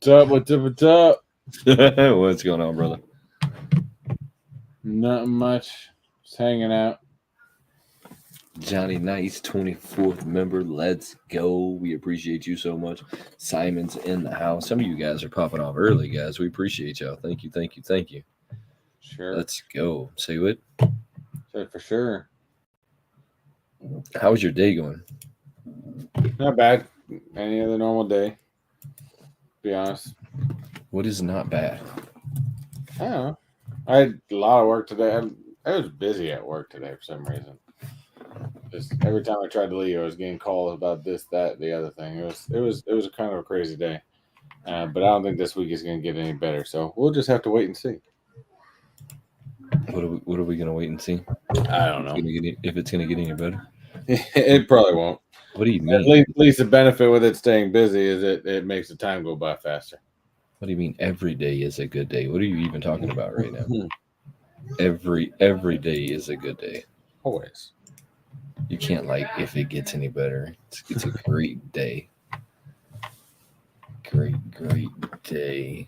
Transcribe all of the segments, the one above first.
What's up? What's up? What's up? What's going on, brother? Nothing much. Just hanging out. Johnny Nice, 24th member. Let's go. We appreciate you so much. Simon's in the house. Some of you guys are popping off early, guys. We appreciate y'all. Thank you, thank you, thank you. Sure. Let's go. Say what? Say for sure. How was your day going? Not bad. Any other normal day. To be honest. What is not bad? I don't know. I had a lot of work today. I was busy at work today for some reason. Just every time I tried to leave, I was getting calls about this, that, the other thing. It was a kind of a crazy day. But I don't think this week is going to get any better. So we'll just have to wait and see. What are we gonna wait and see? I don't know if it's gonna get any better. It probably won't. What do you mean? At least the benefit with it staying busy is it makes the time go by faster. What do you mean every day is a good day? What are you even talking about right now? Every day is a good day. Always. You can't if it gets any better. It's a great day. Great day.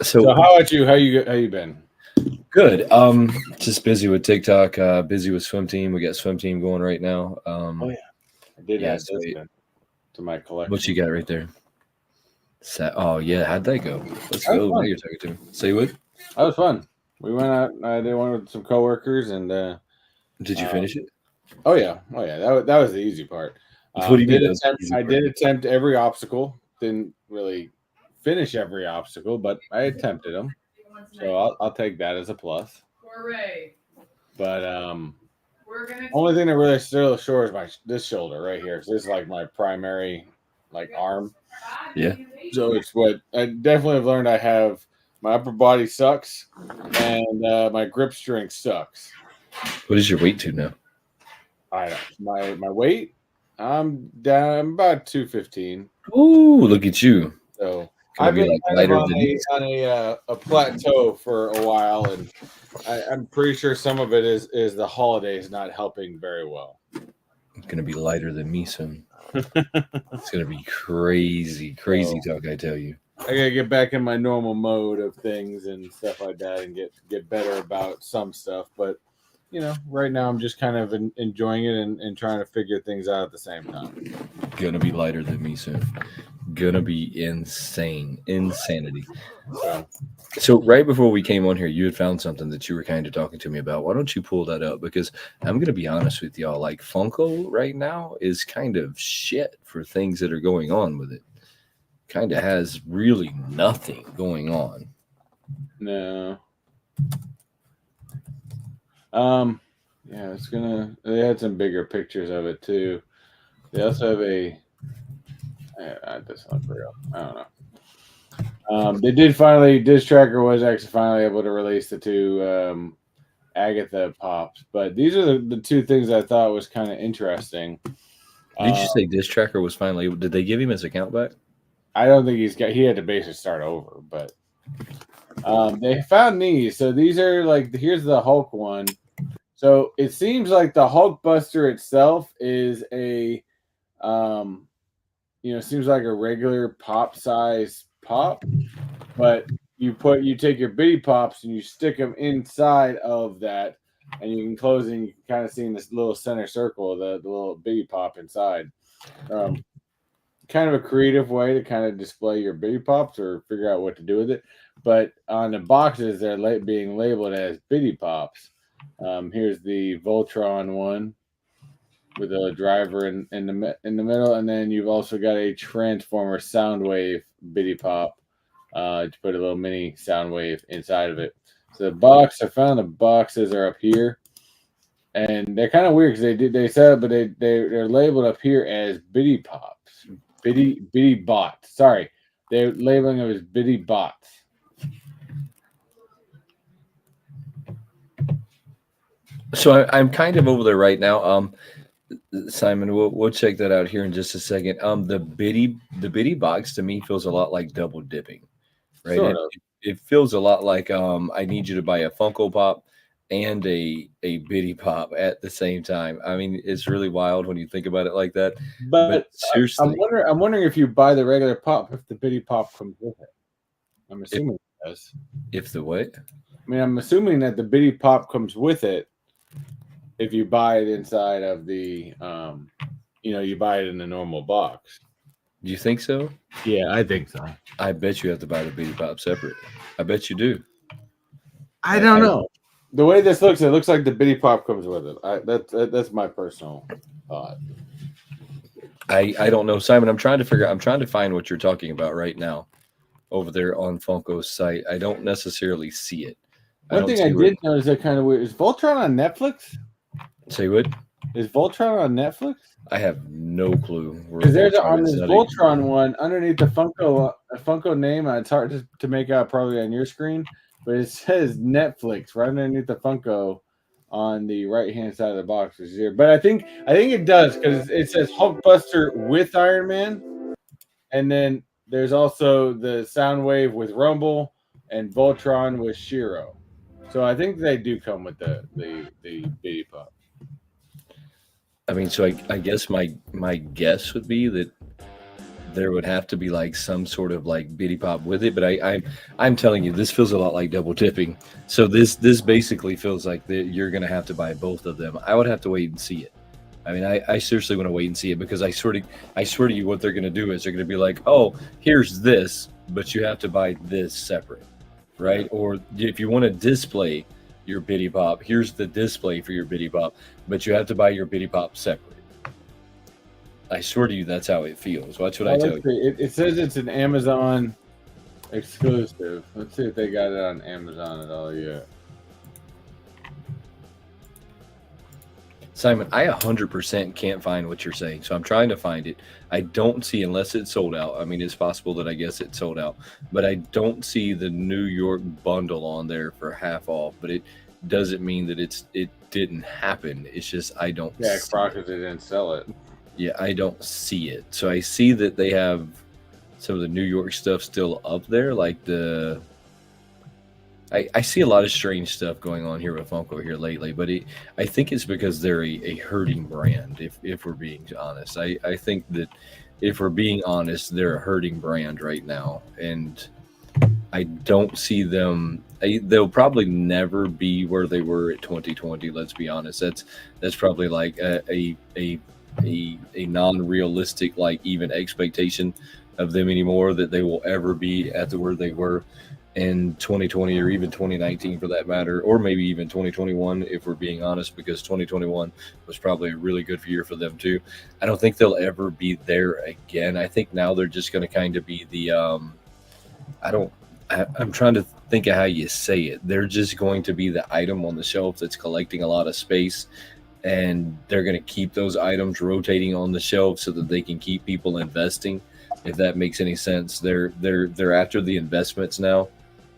So how about you? How you been? Good. Just busy with TikTok. Busy with swim team. We got swim team going right now. Oh yeah, I did add this to my collection. What you got right there? Oh yeah, how'd that go? Let's go. Now you're talking to me. Say what? That was fun. We went out. I did one with some coworkers, and did you finish it? Oh yeah. That was the easy part. What do you mean? I did attempt every obstacle. Didn't really finish every obstacle, but I attempted them. So I'll take that as a plus. But only thing that really still sure is this shoulder right here. So this is like my primary arm. Yeah. So it's what I definitely have learned. I have my upper body sucks and my grip strength sucks. What is your weight to now? I don't. My weight, I'm down. I'm about 215. Ooh, look at you. So I've been on a plateau for a while, and I'm pretty sure some of it is the holidays not helping very well. It's gonna be lighter than me soon. It's gonna be crazy talk, I tell you. I gotta get back in my normal mode of things and stuff like that, and get better about some stuff. But right now I'm just kind of enjoying it and trying to figure things out at the same time. Gonna be lighter than me soon. Gonna be insanity. So right before we came on here, you had found something that you were kind of talking to me about. Why don't you pull that up? Because I'm gonna be honest with y'all, Funko right now is kind of shit for things that are going on with it. Kind of has really nothing going on. No. Yeah, they had some bigger pictures of it too. They also have that's not real. I don't know. They did finally, Diz Tracker was actually finally able to release the two Agatha pops, but these are the two things I thought was kind of interesting. Did you say Diz Tracker was finally, did they give him his account back? I don't think he had to basically start over, but they found these. So these are here's the Hulk one. So it seems like the Hulk Buster itself is seems like a regular pop size pop, but you take your bitty pops and you stick them inside of that, and you can close it and you can kind of see in this little center circle the little bitty pop inside. kind of a creative way to kind of display your Bitty Pops or figure out what to do with it. But on the boxes, they're being labeled as Bitty Pops. Here's the Voltron one with a driver in the middle, and then you've also got a Transformer Soundwave Bitty Pop to put a little mini Soundwave inside of it. So the box, I found the boxes are up here, and they're kind of weird because they said, but they're labeled up here as Bitty Pops, Bitty Bots. Sorry, they're labeling them as Bitty Bots. So I'm kind of over there right now. Simon, we'll check that out here in just a second. The bitty box to me feels a lot like double dipping, right? Sort It of. it feels a lot like I need you to buy a Funko Pop and a bitty pop at the same time. I mean, it's really wild when you think about it like that. But But seriously, I'm wondering if you buy the regular pop, if the Bitty Pop comes with it. I'm if assuming it does. if the what? I mean, I'm assuming that the Bitty Pop comes with it if you buy it inside of the, you buy it in the normal box. Do you think so? Yeah, I think so. I bet you have to buy the bitty pop separate. I bet you do. I I, don't I know. The way this looks, it looks like the Bitty Pop comes with it. That's my personal thought. I don't know, Simon. I'm trying to find what you're talking about right now over there on Funko's site. I don't necessarily see it. I One don't thing I see where. did notice that kind of weird is Voltron on Netflix. Say what? Is Voltron on Netflix? I have no clue where Because there's Voltron on is. this Voltron one underneath the Funko name. It's hard to make out probably on your screen, but it says Netflix right underneath the Funko on the right hand side of the box. Is here, but I think it does because it says Hulkbuster with Iron Man, and then there's also the Soundwave with Rumble and Voltron with Shiro. So I think they do come with the Bitty Pop. I mean, so I guess my guess would be that there would have to be like some sort of like bitty pop with it. But I'm telling you, this feels a lot like double dipping. So this basically feels like you're gonna have to buy both of them. I would have to wait and see it. I mean, I seriously want to wait and see it because I swear to you, what they're gonna do is they're gonna be like, oh, here's this, but you have to buy this separate, right? Or if you want to display your bitty pop, here's the display for your bitty pop, but you have to buy your bitty pop separate. I swear to you, that's how it feels. Watch what I Oh, tell let's you. see. It says it's an Amazon exclusive. Let's see if they got it on Amazon at all yet. Simon, I 100% can't find what you're saying, so I'm trying to find it. I don't see, unless it's sold out. I mean, it's possible that I guess it's sold out, but I don't see the New York bundle on there for half off. But it doesn't mean that it didn't happen. It's just I don't Yeah, see it. Crockett didn't sell it. Yeah, I don't see it. So I see that they have some of the New York stuff still up there, like I see a lot of strange stuff going on here with Funko here lately, but I think it's because they're a hurting brand. If we're being honest, I think that if we're being honest, they're a hurting brand right now, and I don't see them. They'll probably never be where they were at 2020. Let's be honest. That's probably like a non-realistic like even expectation of them anymore that they will ever be at the where they were in 2020 or even 2019 for that matter, or maybe even 2021 if we're being honest, because 2021 was probably a really good year for them too. I don't think they'll ever be there again. I think now they're just going to kind of be the I don't I'm trying to think of how you say it. They're just going to be the item on the shelf that's collecting a lot of space, and they're going to keep those items rotating on the shelf so that they can keep people investing. If that makes any sense, they're after the investments now,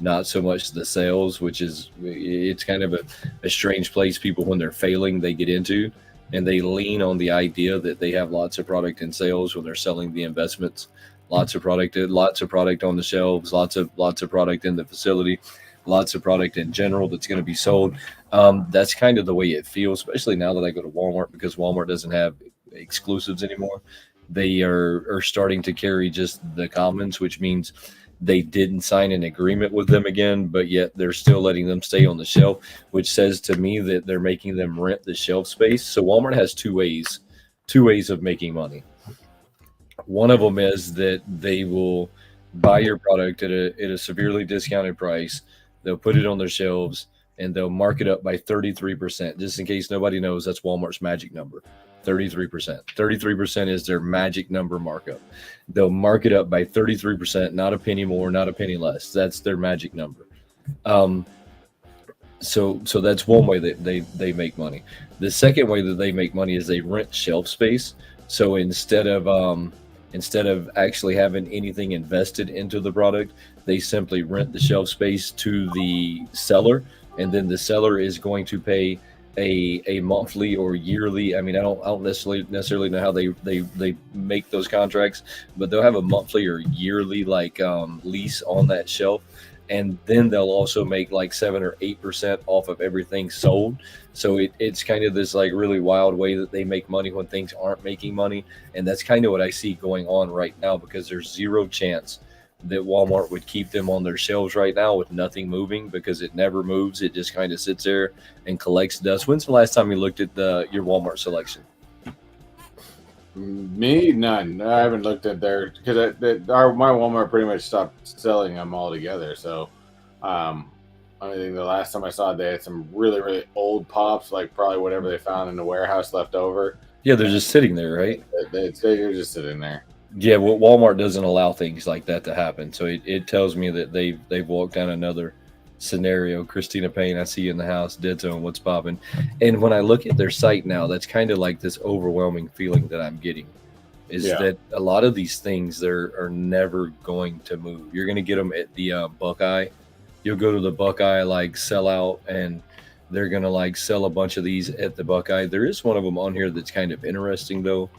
not so much the sales, which is it's kind of a strange place people when they're failing they get into, and they lean on the idea that they have lots of product in sales when they're selling the investments. Lots of product on the shelves, lots of product in the facility, lots of product in general that's going to be sold. That's kind of the way it feels, especially now that I go to Walmart, because Walmart doesn't have exclusives anymore. They are starting to carry just the commons, which means they didn't sign an agreement with them again, but yet they're still letting them stay on the shelf, which says to me that they're making them rent the shelf space. So Walmart has two ways of making money. One of them is that they will buy your product at a severely discounted price. They'll put it on their shelves and they'll mark it up by 33%. Just in case nobody knows, that's Walmart's magic number. 33%. 33% is their magic number markup. They'll mark it up by 33%, not a penny more, not a penny less. That's their magic number. Um, so that's one way that they make money. The second way that they make money is they rent shelf space. So instead of actually having anything invested into the product, they simply rent the shelf space to the seller, and then the seller is going to pay a monthly or yearly. I mean, I don't necessarily know how they make those contracts, but they'll have a monthly or yearly like lease on that shelf, and then they'll also make like 7 or 8% off of everything sold. So it's kind of this like really wild way that they make money when things aren't making money, and that's kind of what I see going on right now, because there's zero chance that Walmart would keep them on their shelves right now with nothing moving, because it never moves. It just kind of sits there and collects dust. When's the last time you looked at your Walmart selection? Me, none. I haven't looked at their, because my Walmart pretty much stopped selling them altogether. So, I think the last time I saw it, they had some really, really old pops, like probably whatever they found in the warehouse left over. Yeah, they're just sitting there, right? They're just sitting there. Yeah, well, Walmart doesn't allow things like that to happen. So it tells me that they've walked down another scenario. Christina Payne, I see you in the house. Dead Zone, what's popping? And when I look at their site now, that's kind of like this overwhelming feeling that I'm getting, is that a lot of these things are never going to move. You're going to get them at the Buckeye. You'll go to the Buckeye like sell out, and they're going to like sell a bunch of these at the Buckeye. There is one of them on here that's kind of interesting though,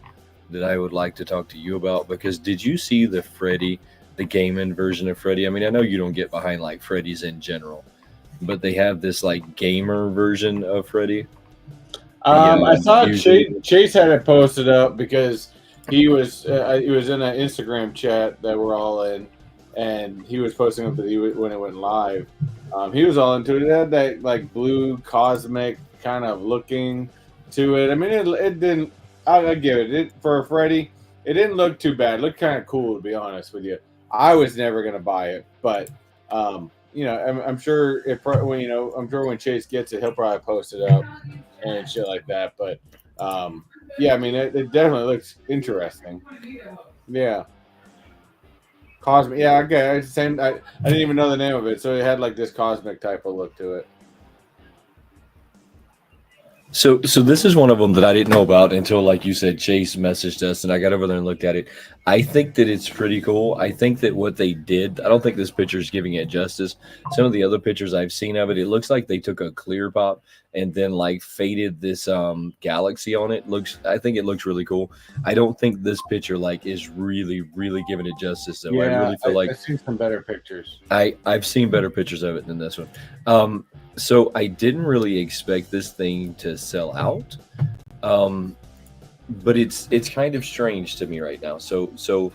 that I would like to talk to you about, because did you see the Freddy, the gaming version of Freddy? I mean, I know you don't get behind like Freddy's in general, but they have this like gamer version of Freddy. I saw Chase had it posted up because he was in an Instagram chat that we're all in, and he was posting up that when it went live. He was all into it. It had that like blue cosmic kind of looking to it. I mean, it didn't. I give it for a Freddy. It didn't look too bad. It looked kind of cool, to be honest with you. I was never gonna buy it, but I'm sure when Chase gets it, he'll probably post it up and shit like that. But yeah, I mean, it definitely looks interesting. Yeah, cosmic. Yeah, okay. It's the same. I didn't even know the name of it, so it had like this cosmic type of look to it. So this is one of them that I didn't know about until, like you said, Chase messaged us, and I got over there and looked at it. I think that it's pretty cool. I think that what they did, I don't think this picture is giving it justice. Some of the other pictures I've seen of it, it looks like they took a clear pop and then like faded this galaxy on it. I think it looks really cool. I don't think this picture like is really, really giving it justice though. Yeah, I really feel like I've seen some better pictures. I've seen better pictures of it than this one. So I didn't really expect this thing to sell out, but it's kind of strange to me right now. So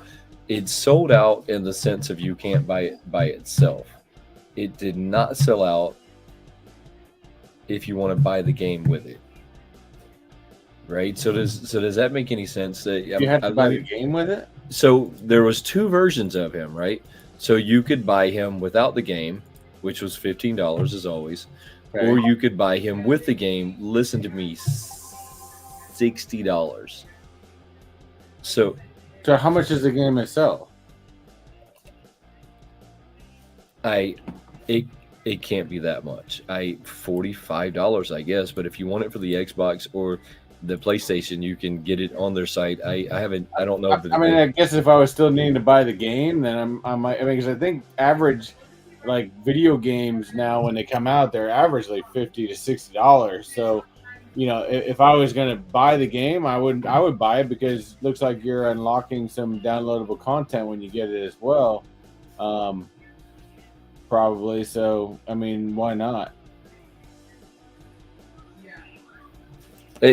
it's sold out in the sense of you can't buy it by itself. It did not sell out if you want to buy the game with it, right? So does that make any sense? That you have to buy the game with it. So there was two versions of him, right? So you could buy him without the game, which was $15 as always, okay. Or you could buy him with the game. Listen to me, $60. So how much is the game itself? It can't be that much. $45, I guess. But if you want it for the Xbox or the PlayStation, you can get it on their site. I don't know. I guess if I was still needing to buy the game, then I might. I mean, because I think average like video games now when they come out, they're average like $50 to $60. So, if I was going to buy the game, I would buy it, because it looks like you're unlocking some downloadable content when you get it as well. Probably. So, I mean, why not?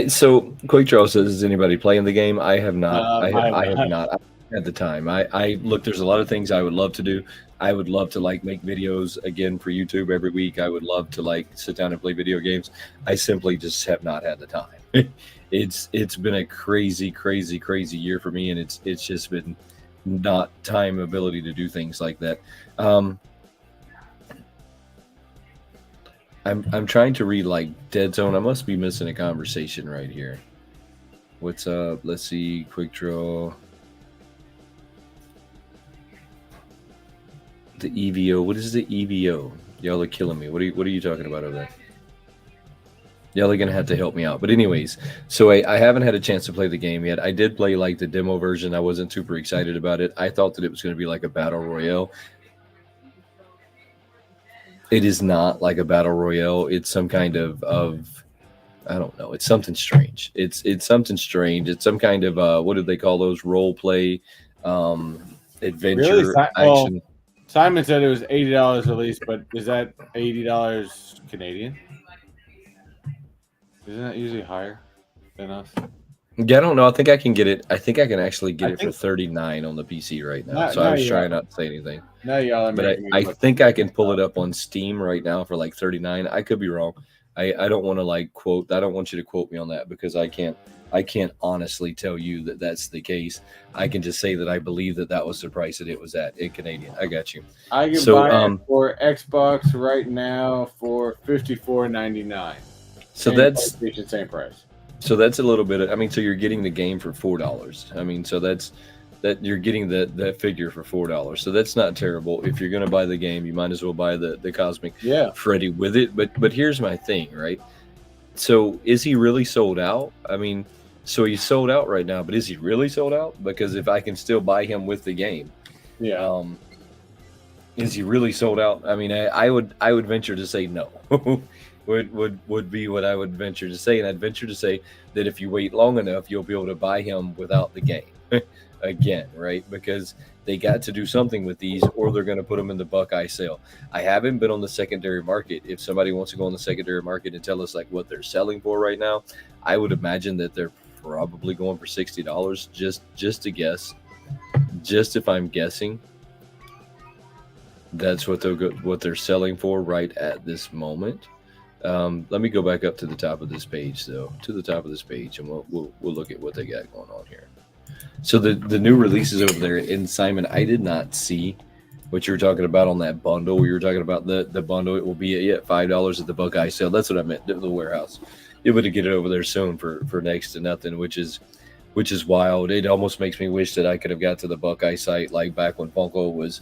So, Quick Draw says, is anybody playing the game? I have not. I have not at the time. I look, there's a lot of things I would love to do. I would love to like make videos again for YouTube every week. I would love to like sit down and play video games. I simply just have not had the time. It's been a crazy, crazy, crazy year for me, and it's just been not time ability to do things like that. Um, I'm trying to read like Dead Zone. I must be missing a conversation right here. What's up? Let's see. Quick draw. The EVO. What is the EVO? Y'all are killing me. What are you talking about over there? Y'all are gonna have to help me out. But anyways, so I haven't had a chance to play the game yet. I did play like the demo version. I wasn't super excited about it. I thought that it was gonna be like a battle royale. It is not like a battle royale. It's some kind of I don't know. It's something strange. It's something strange. It's some kind of what do they call those, role play, Really? adventure Well, action. Simon said it was $80 release, but is that $80 Canadian? Isn't that usually higher than us? Yeah, I don't know. I think I can get it. I think I can actually get I it for think 39 on the PC right now. now, So I now was y'all, trying not to say anything. now y'all are But making me I look. think I can pull it up on Steam right now for like 39. I could be wrong. I don't want to like quote. I don't want you to quote me on that because I can't honestly tell you that that's the case. I can just say that I believe that that was the price that it was at in Canadian. I got you. I can So buy it for Xbox right now for $54.99. so And that's PlayStation, same price. so that's a little bit of, I mean, so you're getting the game for $4. I mean, so that's that you're getting that figure for $4. So that's not terrible. If you're gonna buy the game, you might as well buy the Cosmic Yeah, Freddy with it. But here's my thing, right? So is he really sold out? I mean, so he's sold out right now, but is he really sold out? Because if I can still buy him with the game, yeah. um, is he really sold out? I mean, I would venture to say no. Would be what I would venture to say, and I'd venture to say that if you wait long enough, you'll be able to buy him without the game again, right? Because they got to do something with these, or they're going to put them in the Buckeye sale. I haven't been on the secondary market. If somebody wants to go on the secondary market and tell us like what they're selling for right now, I would imagine that they're probably going for $60. Just to guess, just if I'm guessing, that's what they're selling for right at this moment. Let me go back up to the top of this page, though, to the top of this page, and we'll look at what they got going on here. So the new releases over there, and Simon, I did not see what you were talking about on that bundle. You were talking about the bundle. It will be at $5 at the Buckeye sale. That's what I meant. The warehouse. You'll be able to get it over there soon for next to nothing, which is wild. It almost makes me wish that I could have got to the Buckeye site like back when Funko was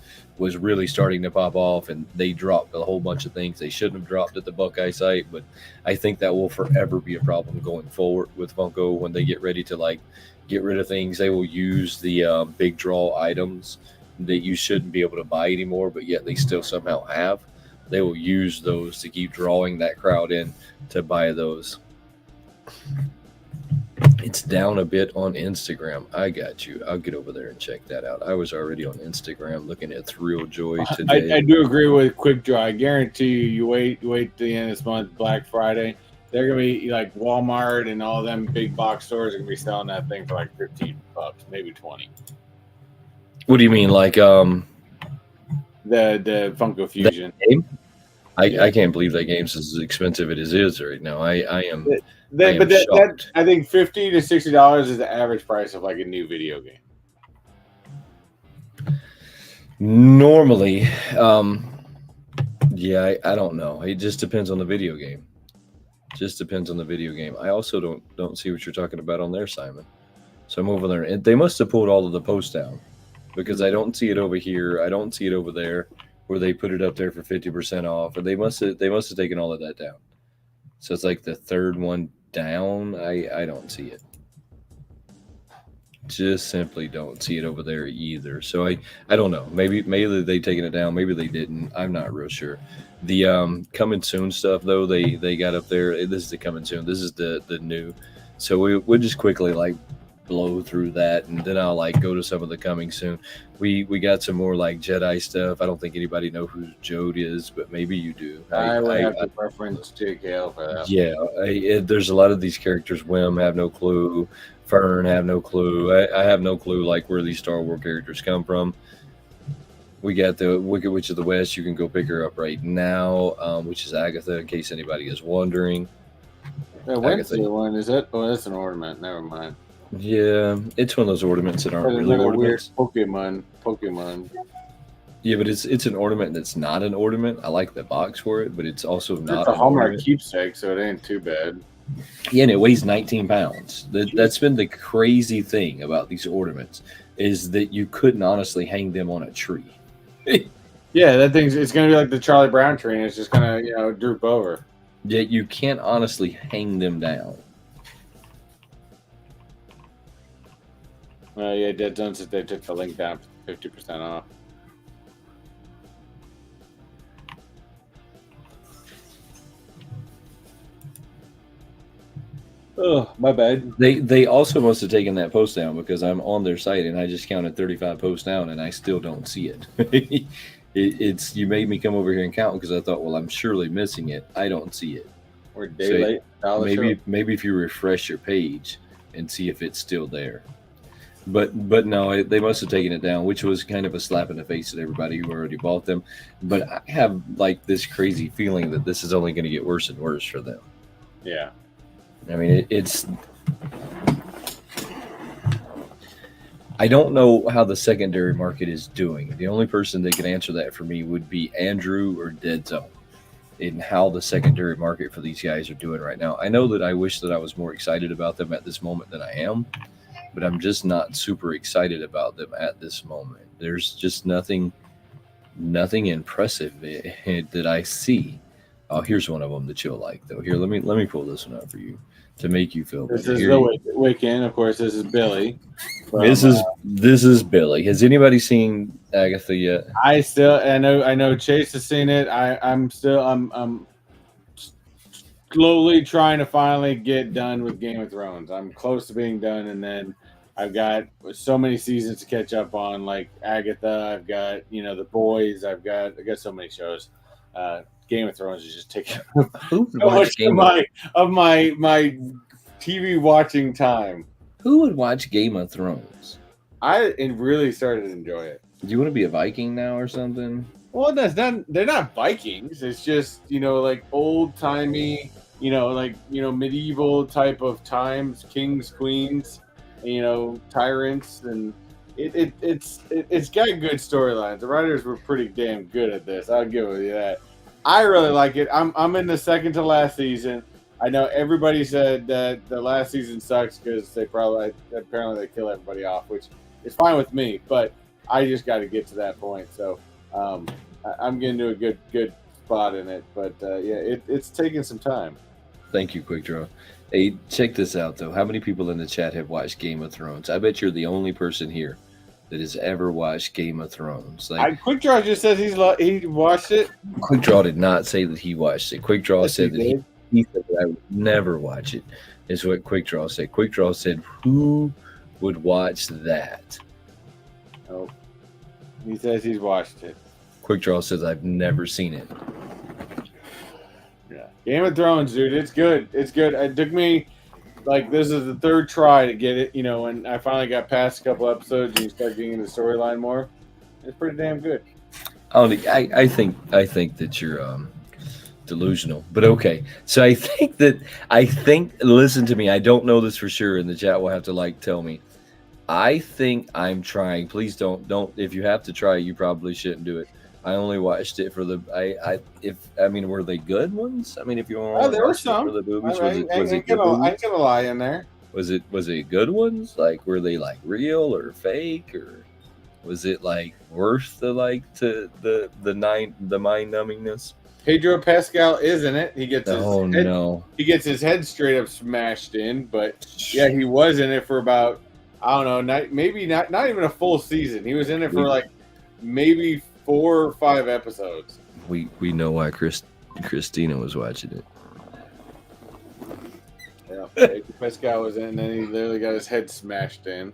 really starting to pop off, and they dropped a whole bunch of things they shouldn't have dropped at the Buckeye site. But I think that will forever be a problem going forward with Funko when they get ready to like get rid of things. They will use the big draw items that you shouldn't be able to buy anymore, but yet they still somehow have. They will use those to keep drawing that crowd in to buy those. It's down a bit on Instagram. I got you. I'll get over there and check that out. I was already on Instagram looking at Thrill Joy today. I do agree with Quick Draw. I guarantee you wait to the end of this month, Black Friday. They're gonna be like Walmart and all them big box stores are gonna be selling that thing for like $15, maybe 20. What do you mean, like The Funko Fusion game? I can't believe that game's as expensive as it is right now. I am shocked. I think $50 to $60 is the average price of like a new video game. Normally, yeah, I don't know. It just depends on the video game. Just depends on the video game. I also don't see what you're talking about on there, Simon. So I'm over there, and they must have pulled all of the posts down because I don't see it over here. I don't see it over there where they put it up there for 50% off, or they must have taken all of that down. So it's like the third one down. I don't see it. Just simply don't see it over there either. So I don't know. Maybe they taken it down. Maybe they didn't. I'm not real sure. The coming soon stuff though, they got up there. This is the coming soon. This is the new. So we'll just quickly like blow through that, and then I'll like go to some of the coming soon. We got some more like Jedi stuff. I don't think anybody know who Jode is, but maybe you do. I would have to reference JKL for that. Yeah, there's a lot of these characters. Wim, have no clue. Fern, have no clue. I have no clue like where these Star Wars characters come from. We got the Wicked Witch of the West. You can go pick her up right now, which is Agatha, in case anybody is wondering. The Wednesday one, is that? Oh, that's an ornament. Never mind. Yeah, it's one of those ornaments that aren't That's really another ornaments. weird Pokemon. Yeah, but it's an ornament that's not an ornament. I like the box for it, but it's also It's not a an Hallmark ornament. keepsake, so it ain't too bad. Yeah, and it weighs 19 pounds. That's been the crazy thing about these ornaments is that you couldn't honestly hang them on a tree. Yeah, that thing's it's gonna be like the Charlie Brown tree, and it's just gonna droop over. Yet you can't honestly hang them down. Yeah, Dead Zone said they took the link down 50% off. Oh, my bad. They also must have taken that post down because I'm on their site and I just counted 35 posts down and I still don't see it. It's you made me come over here and count because I thought, well, I'm surely missing it. I don't see it. We're a day late. Maybe if you refresh your page and see if it's still there. But no, they must have taken it down, which was kind of a slap in the face to everybody who already bought them. But I have like this crazy feeling that this is only going to get worse and worse for them. Yeah. I mean, it's. I don't know how the secondary market is doing. The only person that can answer that for me would be Andrew or Dead Zone in how the secondary market for these guys are doing right now. I know that I wish that I was more excited about them at this moment than I am, but I'm just not super excited about them at this moment. There's just nothing impressive that I see. Oh, here's one of them that you'll like, though. Here, let me pull this one up for you to make you feel better. This is the weekend. Of course, this is Billy. This is Billy. Has anybody seen Agatha yet? I know Chase has seen it. I'm slowly trying to finally get done with Game of Thrones. I'm close to being done, and then I've got so many seasons to catch up on, like Agatha. I've got The Boys. I got so many shows. Game of Thrones is just taking so much of my TV watching time. Who would watch Game of Thrones? I really started to enjoy it. Do you want to be a Viking now or something? Well, they're not Vikings. It's just like old timey, medieval type of times, kings, queens, tyrants, and it's got good storylines. The writers were pretty damn good at this. I'll give you that. I really like it. I'm in the second to last season. I know everybody said that the last season sucks because apparently they kill everybody off, which is fine with me. But I just got to get to that point. So I'm getting to a good spot in it. But it's taking some time. Thank you, Quick Draw. Hey, check this out though. How many people in the chat have watched Game of Thrones? I bet you're the only person here that has ever watched Game of Thrones. Quick Draw just says he watched it. Quick Draw did not say that he watched it. Quick Draw said that he said that I would never watch it. Is what Quick Draw said. Quick Draw said, "Who would watch that?" Oh, he says he's watched it. Quick Draw says I've never seen it. Yeah, Game of Thrones, dude. It's good. It's good. It took me. This is the third try to get it, and I finally got past a couple episodes and you start getting into the storyline more. It's pretty damn good. I think that you're delusional, but okay. So I think listen to me. I don't know this for sure, and the chat will have to tell me. I think I'm trying. Please don't. If you have to try, you probably shouldn't do it. I only watched it for the. Were they good ones? I mean, if you want, there were some for the movies. I ain't gonna lie in there. Was it good ones? Were they real or fake, or was it worth the mind numbingness? Pedro Pascal is in it. He gets he gets his head straight up smashed in, but yeah, he was in it for about I don't know, maybe not even a full season. He was in it for maybe 4 or 5 episodes. We know why Christina was watching it. Yeah, Pedro Pascal was in, and then he literally got his head smashed in.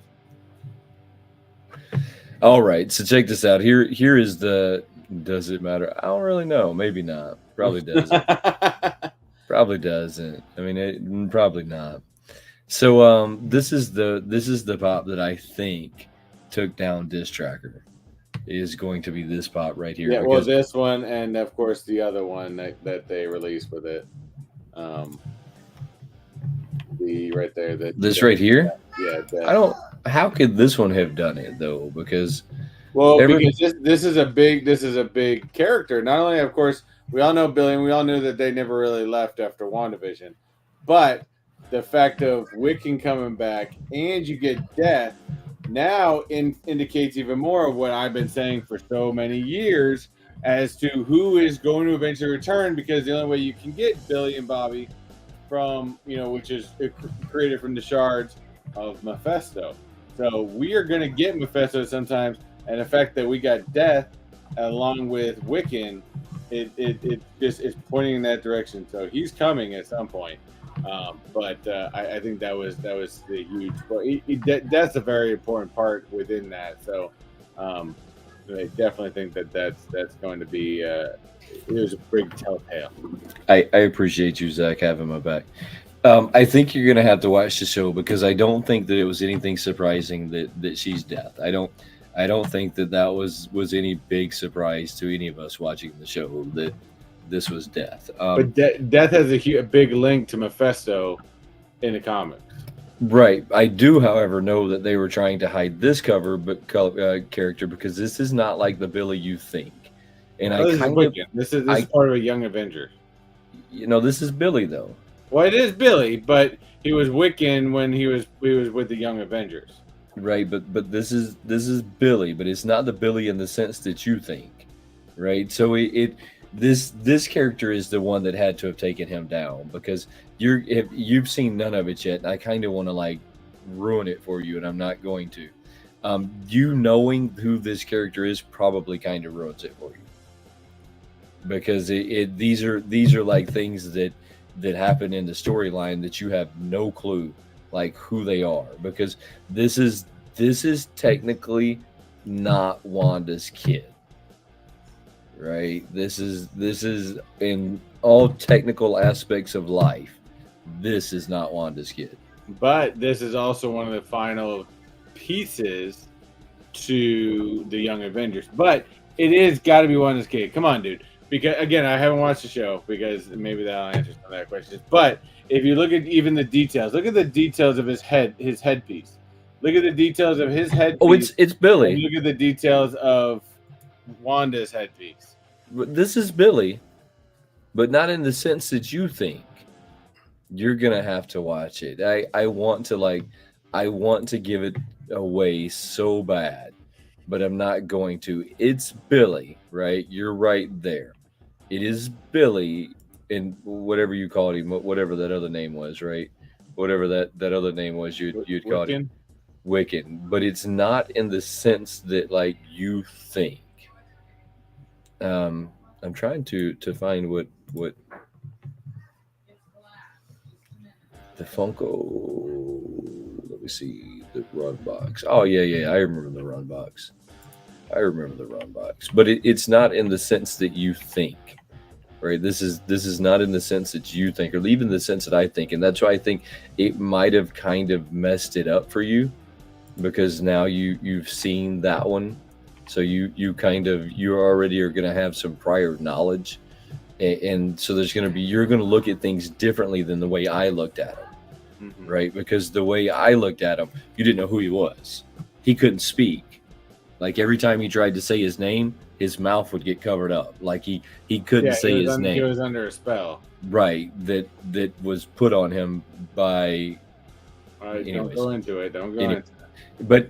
All right, so check this out. Here is the. Does it matter? I don't really know. Maybe not. Probably doesn't. Probably doesn't. I mean, probably not. So this is the pop that I think took down Diss Tracker. Is going to be this pop right here. Yeah, well, this one and of course the other one that they released with it. the right there. This right here. Yeah, I don't. How could this one have done it though? Because because this is a big character. Not only, of course, we all know Billy, and we all knew that they never really left after WandaVision, but the fact of Wiccan coming back and you get Death now indicates even more of what I've been saying for so many years as to who is going to eventually return. Because the only way you can get Billy and Bobby from, which is created from the shards of Mephisto. So we are going to get Mephisto sometimes, and the fact that we got Death along with Wiccan, it just is pointing in that direction. So he's coming at some point. But I think that was the huge. That's a very important part within that. So I definitely think that's going to be. It was a big telltale. I appreciate you, Zach, having my back. I think you're gonna have to watch the show because I don't think that it was anything surprising that she's Death. I don't think that was any big surprise to any of us watching the show that this was Death. But Death has a big link to Mephisto in the comics. Right. I do, however, know that they were trying to hide this character because this is not like the Billy you think. And this is part of a Young Avenger. This is Billy though. Well, it is Billy, but he was Wiccan when he was with the Young Avengers. Right, but this is Billy, but it's not the Billy in the sense that you think, right? So this character is the one that had to have taken him down because you've seen none of it yet, and I kind of want to ruin it for you, and I'm not going to. You knowing who this character is probably kind of ruins it for you because these are like things that happen in the storyline that you have no clue who they are, because this is technically not Wanda's kid, right? This is in all technical aspects of life, this is not Wanda's kid. But this is also one of the final pieces to the Young Avengers. But it is got to be Wanda's kid. Come on, dude. Because again, I haven't watched the show because maybe that'll answer some of that question. But if you look at even the details, look at the details of his headpiece. Look at the details of his headpiece. Oh, it's Billy. Look at the details of Wanda's headpiece. This is Billy, but not in the sense that you think. You're gonna have to watch it. I want to give it away so bad, but I'm not going to. It's Billy, right? You're right there. It is Billy in whatever you called him, whatever that other name was, right? Whatever that other name was, you'd called him Wiccan. But it's not in the sense that you think. I'm trying to find what the Funko. Let me see the run box. Oh yeah, I remember the run box. But it's not in the sense that you think, right? This is not in the sense that you think, or even the sense that I think, and that's why I think it might have kind of messed it up for you, because now you've seen that one, so you already are going to have some prior knowledge, and so you're going to look at things differently than the way I looked at him, mm-hmm. Right? Because the way I looked at him, you didn't know who he was. He couldn't speak. Every time he tried to say his name, his mouth would get covered up. He couldn't say his name. He was under a spell. Right. That was put on him by. All right, don't go into it. Don't go into it.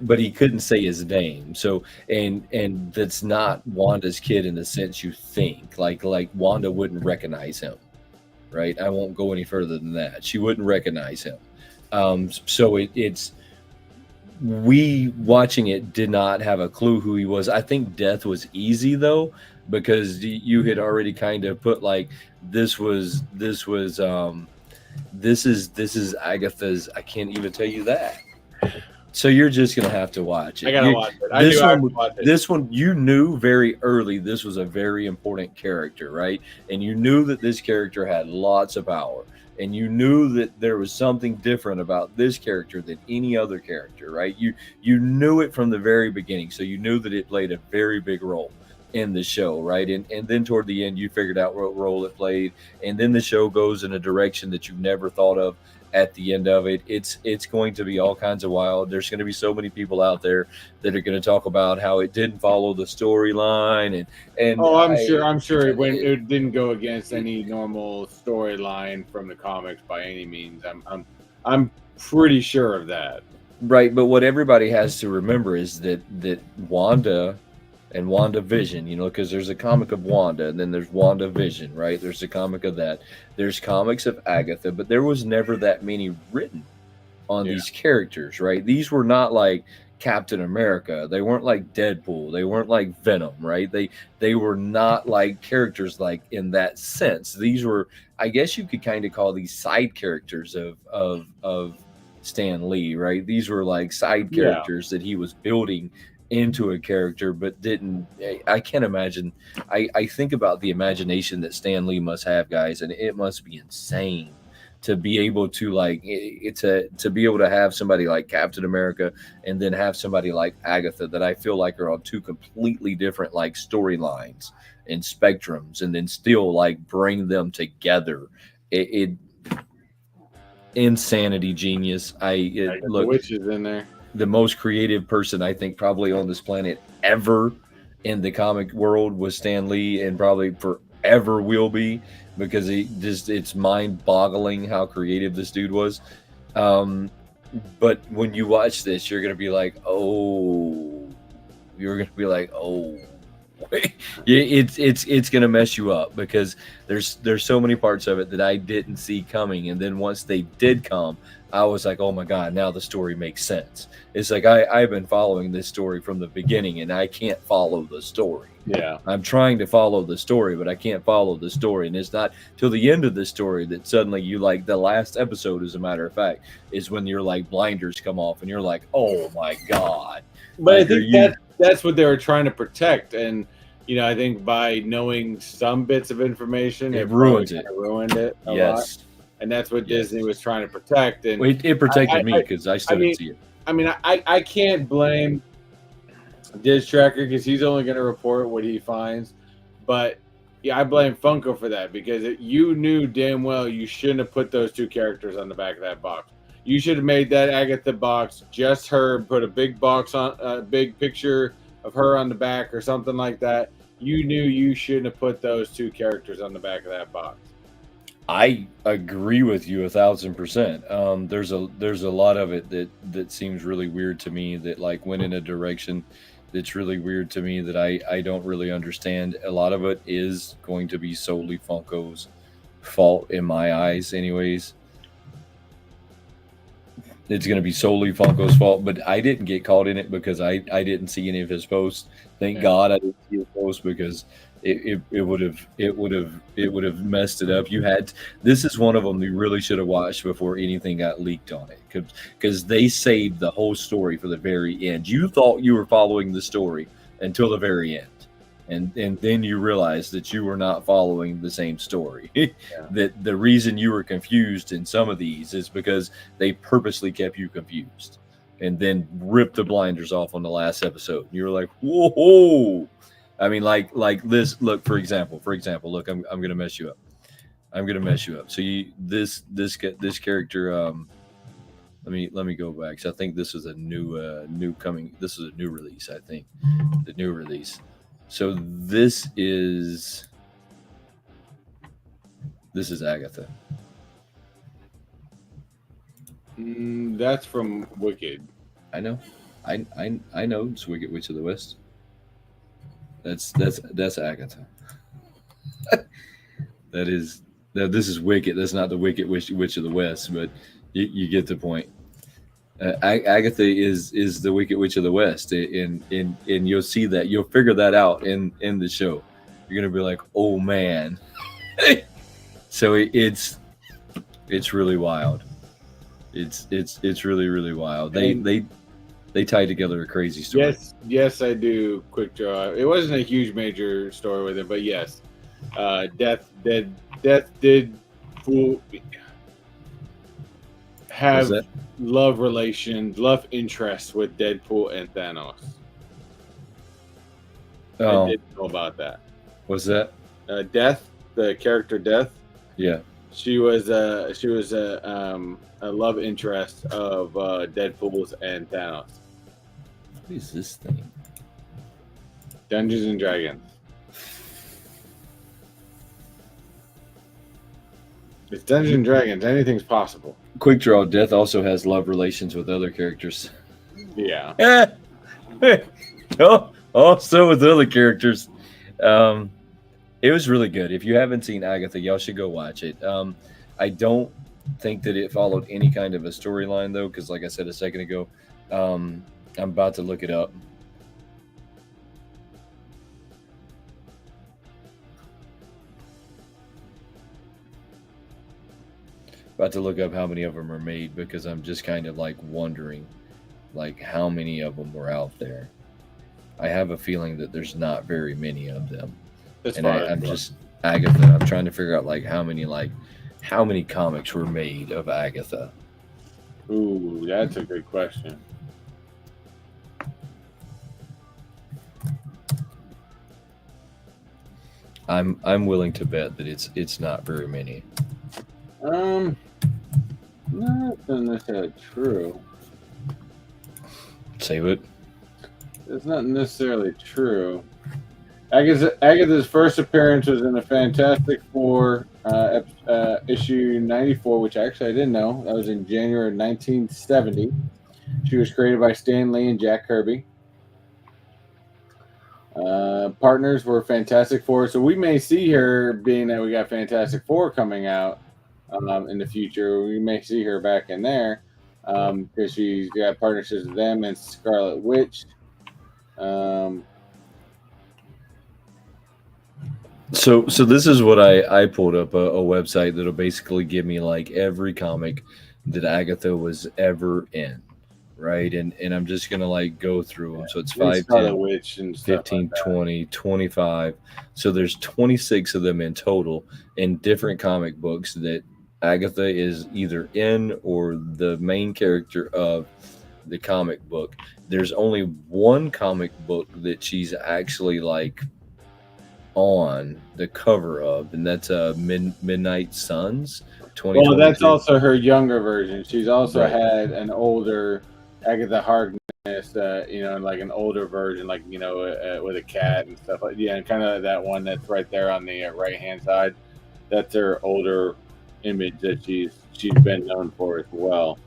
But he couldn't say his name. So and that's not Wanda's kid in the sense you think. Like Wanda wouldn't recognize him. Right. I won't go any further than that. She wouldn't recognize him. So it's. We watching it did not have a clue who he was. I think Death was easy though, because you had already kind of put this is Agatha's. I can't even tell you that. So you're just gonna have to watch it. I gotta watch it. This one, you knew very early this was a very important character, right? And you knew that this character had lots of power. And you knew that there was something different about this character than any other character, right? You knew it from the very beginning, so you knew that it played a very big role. in the show, right? And then toward the end, you figured out what role it played, and then the show goes in a direction that you never thought of at the end of it. It's going to be all kinds of wild. There's going to be so many people out there that are going to talk about how it didn't follow the storyline, and Oh, I. I'm sure it didn't go against any normal storyline from the comics by any means. I'm pretty sure of that. Right, but what everybody has to remember is that Wanda and Wanda Vision, because there's a comic of Wanda and then there's Wanda Vision, right? There's a comic of that. There's comics of Agatha, but there was never that many written on these characters, right? These were not like Captain America. They weren't like Deadpool. They weren't like Venom, right? They were not like characters like in that sense. These were, I guess you could kind of call these side characters of Stan Lee, right? These were like side Yeah. characters that he was building into a character, but didn't. I can't imagine. I think about the imagination that Stan Lee must have, guys, and it must be insane to be able to to be able to have somebody like Captain America and then have somebody like Agatha that I feel like are on two completely different like storylines and spectrums, and then still like bring them together. It insanity, genius. I got the Look, witches in there. the most creative person I think probably on this planet ever in the comic world was Stan Lee, and probably forever will be, because it's mind-boggling how creative this dude was. But when you watch this, you're gonna be like, oh, you're gonna be like, oh. It's gonna mess you up, because there's so many parts of it that I didn't see coming, and then once they did come, I was like, oh my god, now the story makes sense. It's like I've been following this story from the beginning, and I can't follow the story. Yeah, I'm trying to follow the story, but I can't follow the story, and it's not till the end of the story that suddenly you like the last episode, as a matter of fact, is when your like blinders come off, and you're like, oh my god. but Like, I think that's what they were trying to protect, and I think by knowing some bits of information, it ruins probably it. kinda ruined it a lot. Yes. And that's what Yes. Disney was trying to protect. And It protected me because I still didn't see it. I mean, I can't blame Diz Tracker because he's only going to report what he finds. But yeah, I blame Funko for that, because you knew damn well you shouldn't have put those two characters on the back of that box. You should have made that Agatha box just her, put a big box on a big picture of her on the back or something like that. You knew you shouldn't have put those two characters on the back of that box. I agree with you 1,000%. There's a lot of it that seems really weird to me, that like went in a direction that's really weird to me, that I don't really understand. A lot of it is going to be solely Funko's fault in my eyes, anyways. It's going to be solely Funko's fault, but I didn't get caught in it because I didn't see any of his posts. Thank God I didn't see his posts, because it would have messed it up. This is one of them you really should have watched before anything got leaked on it, because they saved the whole story for the very end. You thought you were following the story until the very end. And then you realize that you were not following the same story. That the reason you were confused in some of these is because they purposely kept you confused, and then ripped the blinders off on the last episode. You were like, whoa! I mean, like this. Look, for example. Look, I'm gonna mess you up. So this character. Let me go back. So I think this is a new coming. This is a new release. I think the new release. So this is Agatha. That's from Wicked. I know. I know it's Wicked Witch of the West. That's Agatha. This is Wicked. That's not the Wicked Witch of the West, but you get the point. Agatha is the Wicked Witch of the West, and you'll see that, you'll figure that out in the show. You're gonna be like, oh man. So it's really wild. It's really wild. They tie together a crazy story. Yes, I do. Quick draw. It wasn't a huge major story with it, but yes, Death did fool. Have love relations, love interest with Deadpool and Thanos. I Oh, did know about that. what's that? Death, the character Death. Yeah. She was a love interest of Deadpool's and Thanos. What is this thing? Dungeons and Dragons. It's Dungeons and Dragons. Anything's possible. Quick Draw Death also has love relations with other characters. Yeah. Oh, also with other characters. It was really good. If you haven't seen Agatha, y'all should go watch it. I don't think that it followed any kind of a storyline though, because like I said a second ago, I'm about to look it up. About to look up how many of them are made because I'm just kind of like wondering, like how many of them were out there. I have a feeling that there's not very many of them, As and far as I'm what? just Agatha. I'm trying to figure out like how many comics were made of Agatha. Ooh, that's a good question. I'm willing to bet that it's not very many. No, that's not necessarily true. Say what? It's not necessarily true. Agatha's first appearance was in the Fantastic Four issue 94, which actually I didn't know. That was in January of 1970. She was created by Stan Lee and Jack Kirby. Partners were Fantastic Four, so we may see her, being that we got Fantastic Four coming out in the future. We may see her back in there because she's got partnerships with them and Scarlet Witch. So this is what I pulled up a website that'll basically give me like every comic that Agatha was ever in, right? And I'm just gonna like go through them. So it's And 5, Scarlet 10, Witch and stuff 15, like that. 20, 25. So there's 26 of them in total in different comic books that Agatha is either in or the main character of the comic book. There's only one comic book that she's actually like on the cover of, and that's Midnight Suns Well, that's 2022. also her younger version. She's also Right. had an older Agatha Harkness, like an older version, like with a cat and stuff like and kind of that one that's right there on the right hand side. That's her older image that she's been known for as well.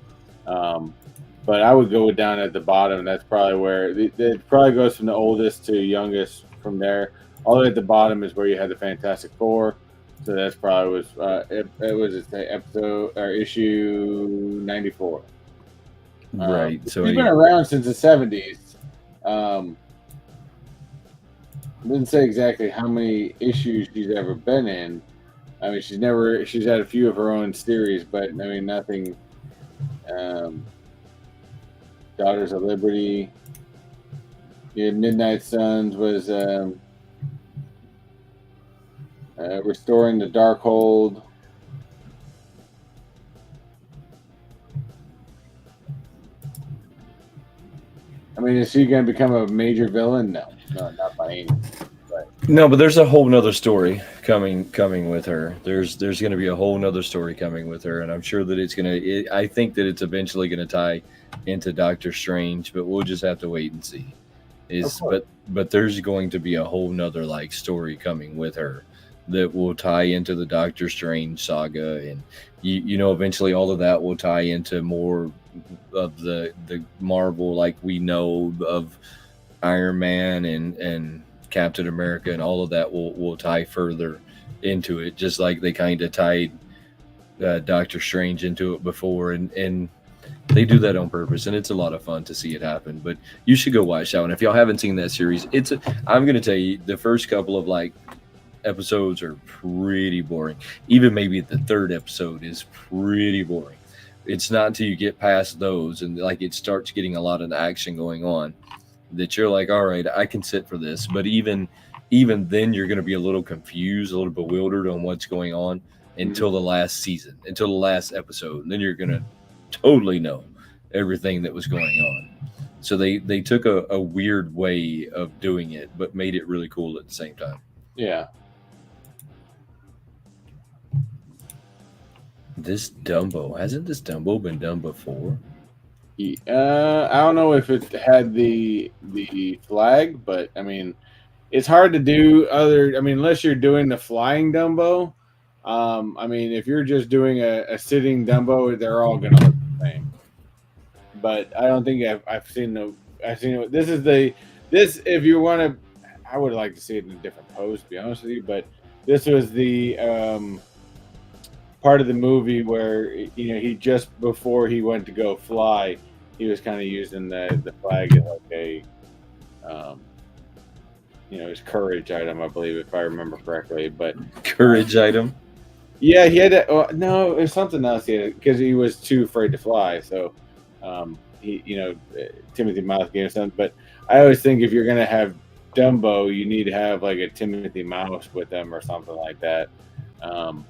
But I would go down at the bottom. That's probably where it probably goes from the oldest to youngest from there. All the way at the bottom is where you had the Fantastic Four. So that's probably was it was episode or issue 94. Right. So She's been around since the 70s. Didn't say exactly how many issues she's ever been in. I mean, she's had a few of her own series, but I mean nothing. Daughters of Liberty. Yeah, Midnight Suns was restoring the Darkhold. I mean, is she going to become a major villain? No, not by any means. no, but there's a whole nother story coming with her. There's going to be a whole nother story coming with her, and I'm sure that it's going to. I think that it's eventually going to tie into Doctor Strange, but we'll just have to wait and see. But there's going to be a whole nother like story coming with her that will tie into the Doctor Strange saga, and eventually all of that will tie into more of the Marvel like we know of Iron Man and Captain America, and all of that will tie further into it, just like they kind of tied Doctor Strange into it before, and they do that on purpose, and it's a lot of fun to see it happen. But you should go watch that one if y'all haven't seen that series. I'm going to tell you, the first couple of like episodes are pretty boring. Even maybe the third episode is pretty boring. It's not until you get past those and like it starts getting a lot of action going on that you're like, all right, I can sit for this. But even then, you're going to be a little confused, a little bewildered on what's going on until the last season, until the last episode. And then you're going to totally know everything that was going on. So they took a weird way of doing it, but made it really cool at the same time. Yeah. This Dumbo, hasn't this Dumbo been done before? I don't know if it had the flag, but I mean, it's hard to do other. I mean, unless you're doing the flying Dumbo. I mean, if you're just doing a sitting Dumbo, they're all gonna look the same. But I don't think I've seen the. I've seen it. This if you want to. I would like to see it in a different pose, to be honest with you. But this was the part of the movie where he just before he went to go fly, he was kind of using the flag as like a um, his courage item, I believe, if I remember correctly. But Courage item. yeah, he had to, no, it was something else he had because he was too afraid to fly. So Timothy Mouse gave him something. But I always think if you're gonna have Dumbo, you need to have like a Timothy Mouse with them or something like that. Um,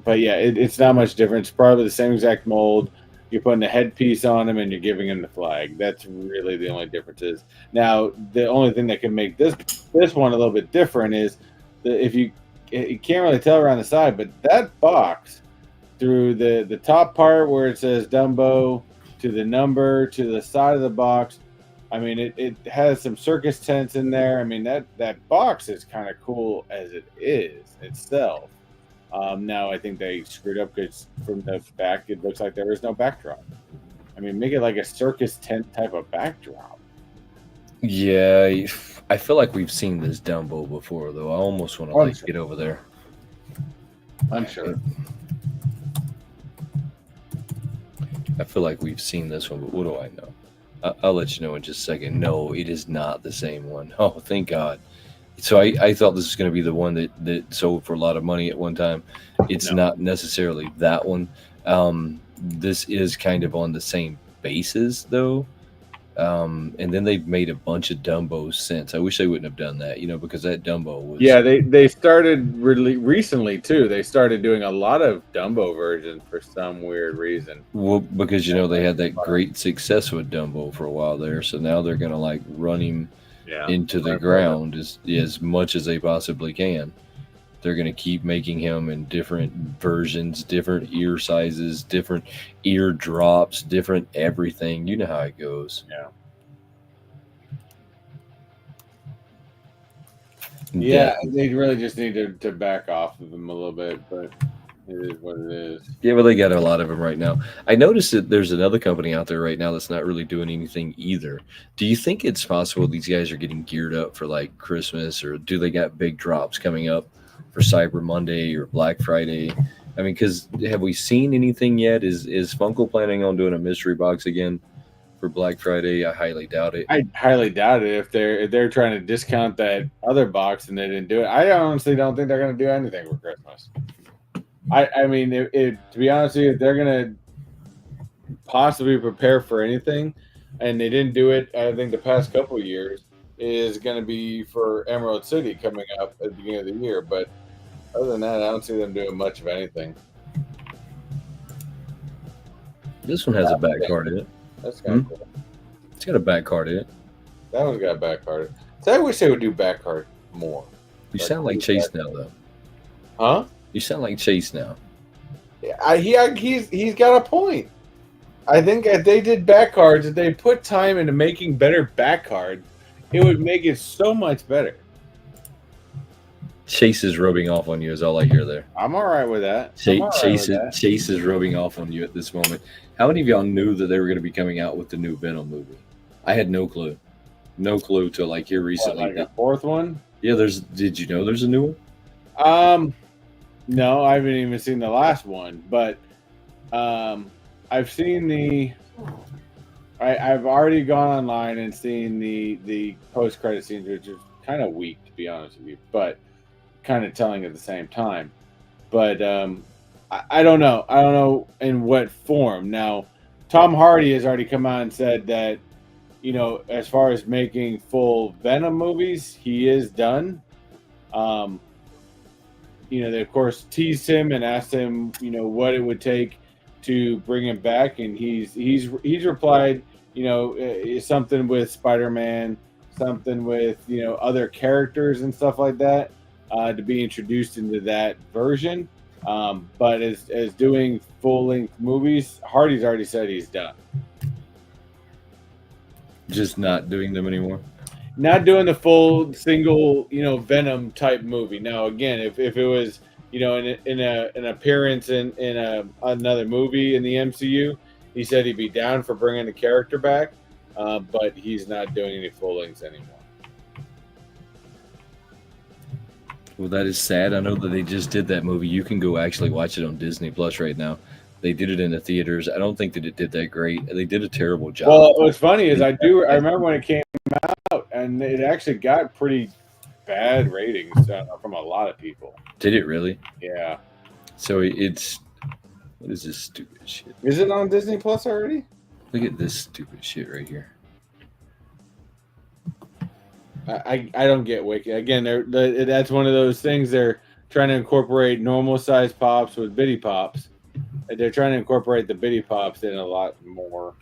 but yeah, it's not much different. It's probably the same exact mold. You're putting a headpiece on him and you're giving him the flag. That's really the only differences. Now, the only thing that can make this one a little bit different is that if you can't really tell around the side, but that box through the top part where it says Dumbo to the number to the side of the box. I mean, it has some circus tents in there. I mean, that box is kind of cool as it is itself. Now I think they screwed up because from the back it looks like there is no backdrop. I mean, make it like a circus tent type of backdrop. Yeah, I feel like we've seen this Dumbo before, though. I almost want to I'm like sure. get over there. I'm sure. I feel like we've seen this one, but what do I know? I'll let you know in just a second. No, it is not the same one. Oh, thank God. So I thought this was going to be the one that sold for a lot of money at one time. It's No. not necessarily that one. This is kind of on the same basis, though. And then they've made a bunch of Dumbos since. I wish they wouldn't have done that, because that Dumbo was. Yeah, they started really recently too. They started doing a lot of Dumbo versions for some weird reason. Well, because they had that great success with Dumbo for a while there, so now they're gonna like run him Yeah. into the ground as much as they possibly can. They're gonna keep making him in different versions, different ear sizes, different ear drops, different everything. You know how it goes. Yeah. Yeah, they really just need to back off of them a little bit, but it is what it is. Yeah, well, they got a lot of them right now. I noticed that there's another company out there right now that's not really doing anything either. Do you think it's possible these guys are getting geared up for like Christmas, or do they got big drops coming up for Cyber Monday or Black Friday? I mean, because have we seen anything yet? Is Funko planning on doing a mystery box again for Black Friday? I highly doubt it. I highly doubt it if they're trying to discount that other box and they didn't do it. I honestly don't think they're going to do anything for Christmas. I mean, to be honest with you, if they're going to possibly prepare for anything, and they didn't do it, I think the past couple of years is going to be for Emerald City coming up at the beginning of the year. But other than that, I don't see them doing much of anything. This one has a back card in it. That's kind of cool. It's got a back card in it. That one's got a back card. So I wish they would do back card more. You sound like Chase now, though. Huh? You sound like Chase now. He's got a point. I think if they did back cards, if they put time into making better back cards, it would make it so much better. Chase is rubbing off on you is all I hear there. I'm all right with that. Chase is rubbing off on you at this moment. How many of y'all knew that they were going to be coming out with the new Venom movie? I had no clue. No clue till like here recently. What, like a fourth one? Yeah, did you know there's a new one? No, I haven't even seen the last one, but I've seen I've already gone online and seen the post credit scenes, which is kind of weak to be honest with you, but kind of telling at the same time. But I don't know. I don't know in what form. Now, Tom Hardy has already come out and said that, as far as making full Venom movies, he is done. They of course teased him and asked him, what it would take to bring him back, and he's replied, something with Spider-Man, something with other characters and stuff like that, to be introduced into that version. But as doing full length movies, Hardy's already said he's done. Just not doing them anymore. Not doing the full single, Venom type movie. Now, again, if it was, an appearance in another movie in the MCU, he said he'd be down for bringing the character back, but he's not doing any full lengths anymore. Well, that is sad. I know that they just did that movie. You can go actually watch it on Disney Plus right now. They did it in the theaters. I don't think that it did that great. They did a terrible job. Well, what's funny is I remember when it came out, and it actually got pretty bad ratings from a lot of people. Did it really? Yeah. So it's what is this stupid shit? Is it on Disney Plus already? Look at this stupid shit right here. I don't get Wiki. Again, that's one of those things they're trying to incorporate normal size pops with bitty pops. They're trying to incorporate the bitty pops in a lot more.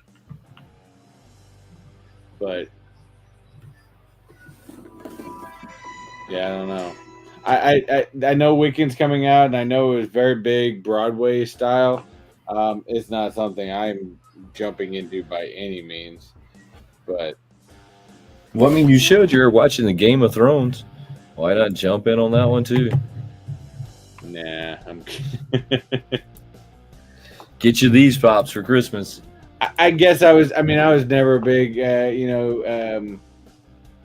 But yeah, I don't know. I know Weekend's coming out, and I know it was very big Broadway style. It's not something I'm jumping into by any means, but. Well, I mean, you showed you were watching the Game of Thrones. Why not jump in on that one too? Nah, I'm. Get you these pops for Christmas. I guess I was. I mean, I was never a big,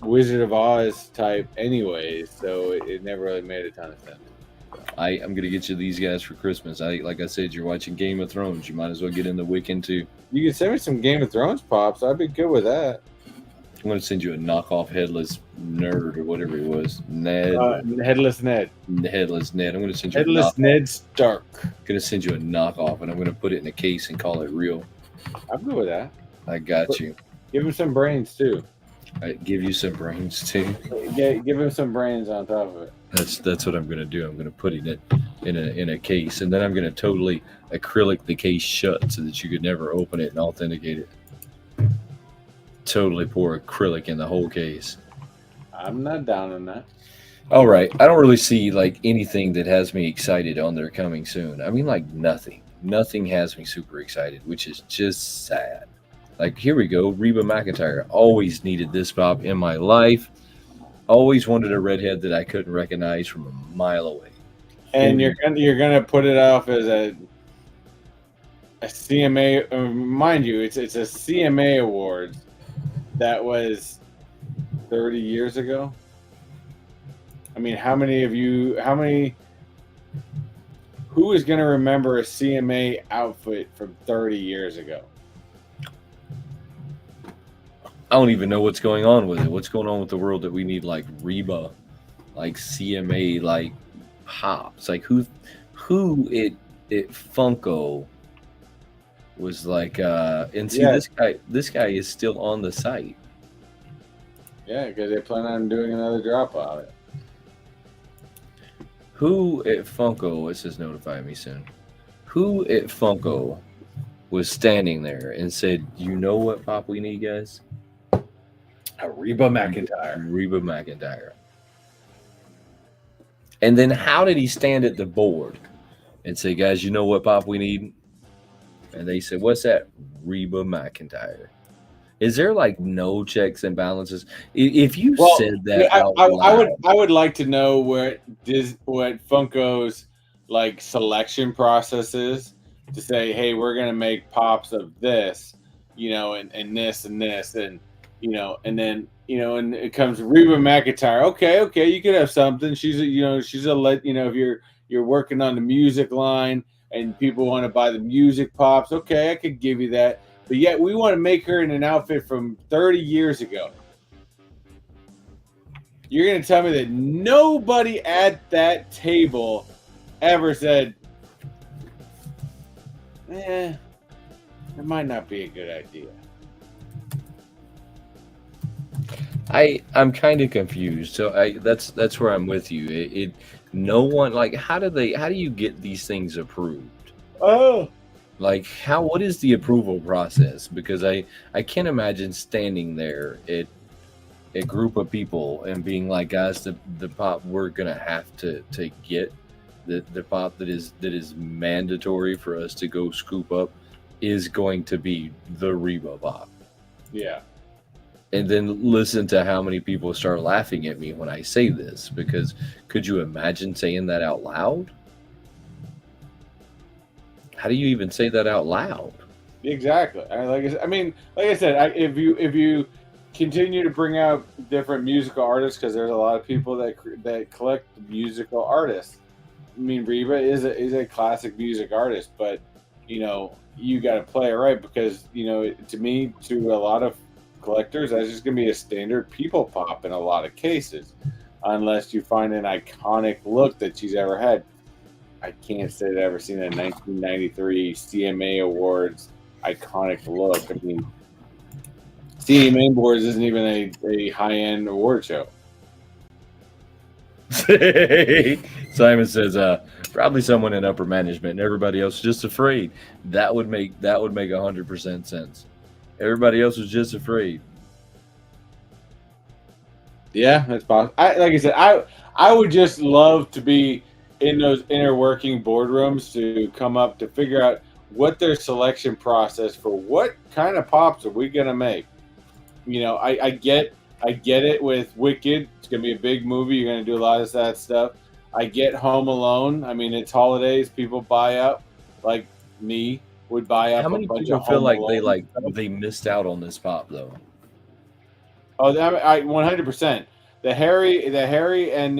Wizard of Oz type, anyways. So it never really made a ton of sense. I'm gonna get you these guys for Christmas. Like I said, you're watching Game of Thrones. You might as well get into Wiccan too. You can send me some Game of Thrones pops. I'd be good with that. I'm going to send you a knockoff headless nerd or whatever it was. Ned. Headless Ned. Headless Ned. I'm going to send you Headless Ned Stark. I'm going to send you a knockoff, and I'm going to put it in a case and call it real. I'm good with that. I got you. Give him some brains, too. I give you some brains, too. Yeah, give him some brains on top of it. That's what I'm going to do. I'm going to put it in a case, and then I'm going to totally acrylic the case shut so that you could never open it and authenticate it. Totally pour acrylic in the whole case. I'm not down on that. All right. I don't really see like anything that has me excited on their coming soon. I mean, like nothing. Nothing has me super excited, which is just sad. Like, here we go. Reba McEntire. Always needed this pop in my life. Always wanted a redhead that I couldn't recognize from a mile away. And you're gonna put it off as a CMA. Mind you, it's a CMA Awards. That was 30 years ago. I mean, who is going to remember a CMA outfit from 30 years ago? I don't even know what's going on with it. What's going on with the world that we need like Reba, like CMA, like pops, like who it Funko was like, and see, Yeah. this guy is still on the site. Yeah, because they plan on doing another drop of it. Who at Funko, it says notify me soon. Who at Funko was standing there and said, you know what pop we need, guys? Reba McEntire. Reba McEntire. And then how did he stand at the board and say, guys, you know what pop we need? And they said, what's that? Reba McEntire. Is there like no checks and balances? If you said that, I would like to know what Funko's like selection process is to say, hey, we're gonna make pops of this, and this and this, and and then and it comes Reba McEntire. Okay, you could have something. She's if you're working on the music line and people want to buy the music pops, okay, I could give you that. But yet we want to make her in an outfit from 30 years ago. You're going to tell me that nobody at that table ever said, that might not be a good idea. I'm kind of confused. So that's where I'm with you. No one, like, how do you get these things approved? Oh, Like, what is the approval process? Because I can't imagine standing there at a group of people and being like, guys, the pop we're gonna have to get the pop that is mandatory for us to go scoop up is going to be the Reba pop. Yeah. And then listen to how many people start laughing at me when I say this, because could you imagine saying that out loud? How do you even say that out loud? Exactly. Like I said, if you continue to bring out different musical artists, because there's a lot of people that collect musical artists. I mean, Reba is a classic music artist, but you got to play it right, because to me, to a lot of collectors, that's just gonna be a standard people pop in a lot of cases, unless you find an iconic look that she's ever had. I can't say that I've ever seen a 1993 CMA Awards iconic look. I mean, CMA Awards isn't even a high end award show. Simon says, probably someone in upper management, and everybody else is just afraid. That would make 100% sense. Everybody else was just afraid. Yeah, that's possible. Like I said, I would just love to be in those inner working boardrooms to come up to figure out what their selection process for what kind of pops are we gonna make. I get it with Wicked. It's gonna be a big movie. You're gonna do a lot of that stuff. I get Home Alone. I mean, it's holidays. People buy up, like me would buy How up a many bunch people of feel Home like they Alone like stuff. they missed out on this pop though? Oh, I 100%. The Harry and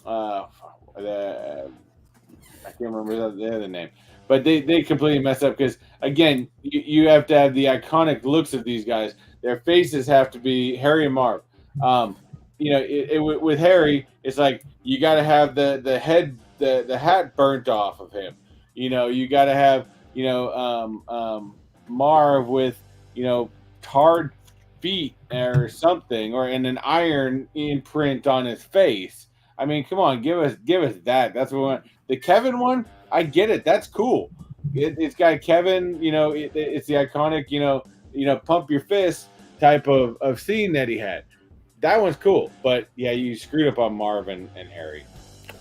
uh, the I can't remember the other name, but they completely mess up, because again, you have to have the iconic looks of these guys. Their faces have to be Harry and Marv. Um, with Harry, it's like you got to have the head the hat burnt off of him. You got to have Marv with tarred feet or something, or in an iron imprint on his face. I mean, come on, give us that. That's what we want. The Kevin one, I get it. That's cool. It's got Kevin. It's the iconic. Pump your fist type of scene that he had. That one's cool. But yeah, you screwed up on Marvin and Harry.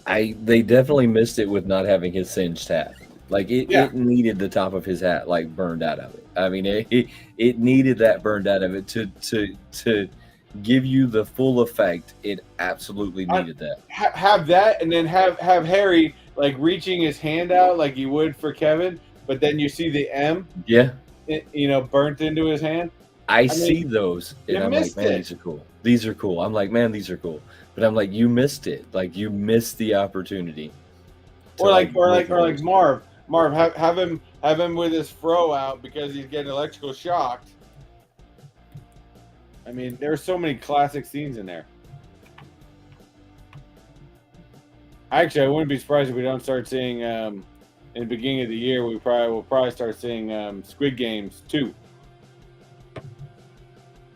They definitely missed it with not having his singed hat. Like Yeah, it needed the top of his hat like burned out of it. I mean, it needed that burned out of it to give you the full effect. It absolutely I, needed that. have that, and then have Harry like reaching his hand out like you would for Kevin, but then you see the M, Yeah, burnt into his hand. I I mean, see those, you and I'm like, missed man, it. these are cool. These are cool. I'm like, man, these are cool. But I'm like, you missed it. Like you missed the opportunity to Or like like or make like it or like worse. Marv, have him with his fro out because he's getting electrical shocked. I mean, there are so many classic scenes in there. Actually, I wouldn't be surprised if we don't start seeing in the beginning of the year. We'll probably start seeing Squid Games too.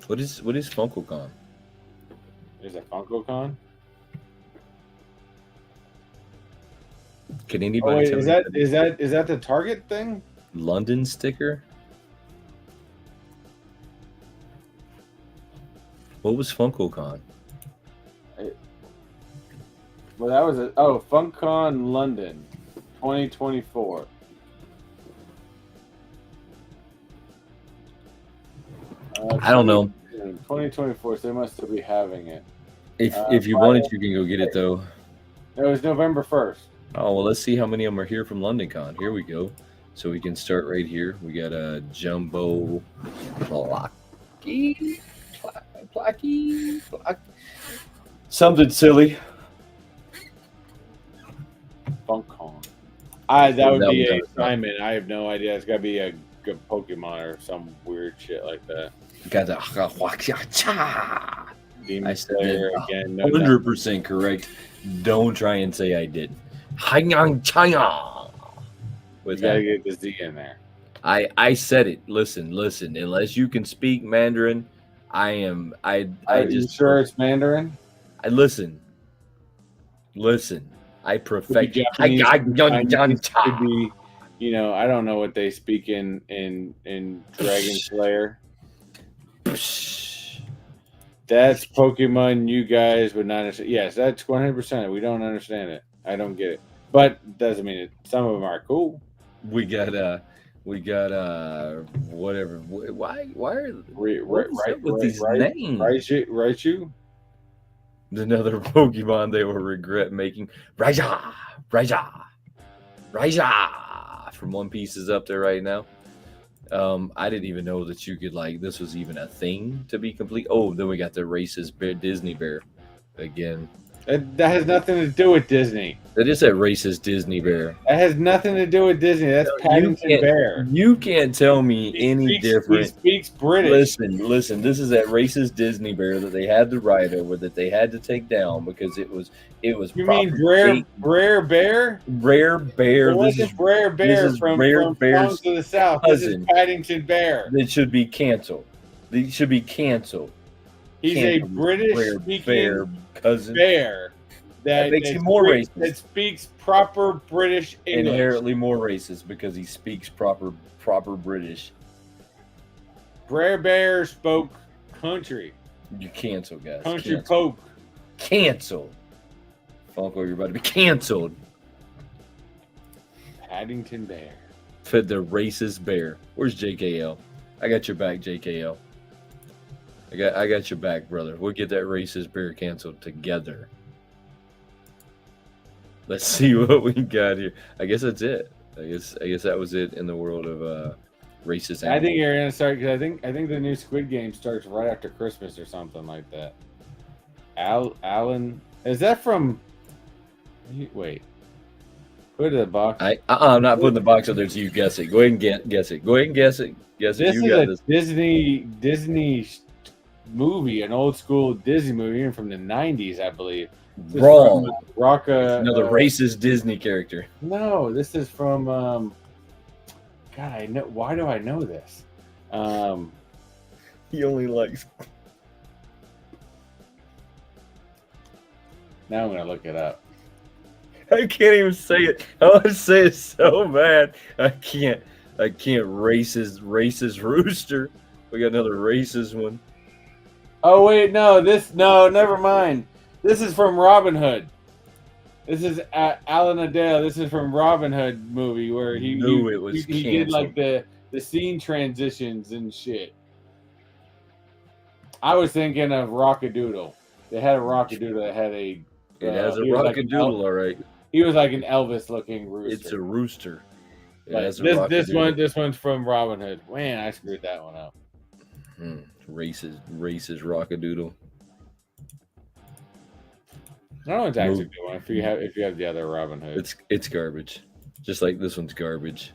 What is FunkoCon? There's a Funko Con. Can Oh anybody wait, tell is me that the is that is that the Target thing? London sticker? What was FunkoCon? Well, that was FunCon London, 2024. I don't know. 2024. So they must still be having it. If you want Friday, it, you can go get it though. it was November 1st. Oh well, let's see how many of them are here from LondonCon. Here we go. So we can start right here. We got a jumbo placky, placky. Something silly. FunCon. That would That be one a kind of sucked. Simon. I have no idea. It's got to be a good Pokemon or some weird shit like that. Got the I Demon said it Slayer again. No, no. 100% correct. Don't try and say I didn't. Hanyang Chaya. You With got to that, get the Z in there. I said it. Listen. Unless you can speak Mandarin, I am. I Are you just sure it's Mandarin? I listen. I Could be perfect. Japanese. Could be Chinese. Could be. I don't know what they speak in Dragon Slayer. That's Pokemon you guys would not understand. Yes, that's 100%. We don't understand it. I don't get it. But doesn't mean it. Some of them are cool. We got whatever. Why are what is up with these names? Raichu. Another Pokemon they will regret making. Raja, Raja, Raja from One Piece is up there right now. I didn't even know that you could like this was even a thing to be complete. Oh, then we got the racist Disney bear again. That has nothing to do with Disney. That is that racist Disney bear. That has nothing to do with Disney. That's Paddington Bear. You can't tell me any different. He speaks British. Listen. This is that racist Disney bear that they had to ride over, that they had to take down because it was. You mean Brer Bear? Rare Bear. This is Brer Bear from Bear's to the South. This is Paddington Bear. It should be canceled. It should be canceled. He's a British bear cousin bear that makes him more racist. That speaks proper British English. Inherently more racist because he speaks proper British. Brer Bear spoke country. You cancel, guys. Country folk. Cancel. Funko, you're about to be canceled. Paddington Bear. Fed the racist bear. Where's JKL? I got your back, JKL. I got your back, brother. We'll get that racist bear canceled together. Let's see what we got here. I guess that's it. I guess that was it in the world of racist animals. I think you're gonna start because I think the new Squid Game starts right after Christmas or something like that. Alan, is that from? Wait. Put the box. I'm not putting the box up there so you guess it. Go ahead and guess it. Go ahead and guess it. Guess it. This you is got a this. Disney movie, an old school Disney movie, even from the 90s, I believe. Wrong. Another racist Disney character. No, this is from. God, I know. Why do I know this? He only likes. Now I'm gonna look it up. I can't even say it. I want to say it so bad. I can't. Racist rooster. We got another racist one. Oh wait, no, never mind. This is from Robin Hood. This is Alan Adale. This is from Robin Hood movie where he did like the scene transitions and shit. I was thinking of Rockadoodle. They had a Rockadoodle that had a. It has a Rockadoodle, all right. He was like an Elvis-looking rooster. It's a rooster. This one's from Robin Hood. Man, I screwed that one up. Racist Rockadoodle. That one's actually a good one. If you have the other Robin Hood, it's garbage. Just like this one's garbage.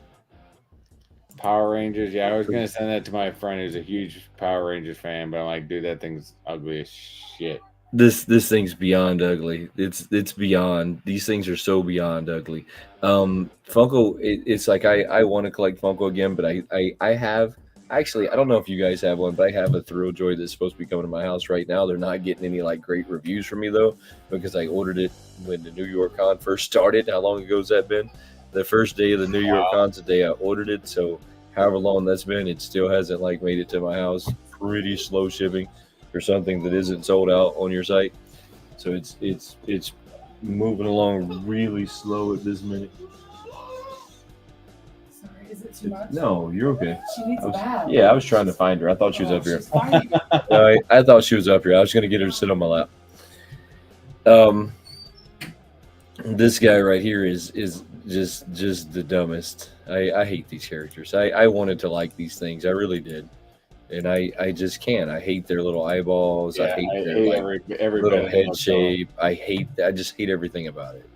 Power Rangers. Yeah, I was gonna send that to my friend who's a huge Power Rangers fan, but I'm like, dude, that thing's ugly as shit. This thing's beyond ugly. It's beyond. These things are so beyond ugly. Funko. It's like I want to collect Funko again, but I have. Actually, I don't know if you guys have one, but I have a Thrill Joy that's supposed to be coming to my house right now. They're not getting any like great reviews from me though, because I ordered it when the New York Con first started. How long ago has that been? The first day of the New York Con's the day I ordered it. So however long that's been, it still hasn't like made it to my house. Pretty slow shipping for something that isn't sold out on your site. So it's moving along really slow at this minute. Is it too much? No, you're okay. She needs a bath. Yeah, I was trying to find her. I thought she was up here. She's fine. I thought she was up here. I was going to get her to sit on my lap. This guy right here is just the dumbest. I hate these characters. I wanted to like these things. I really did. And I just can't. I hate their little eyeballs. Yeah, I hate their every little head shape. I just hate everything about it.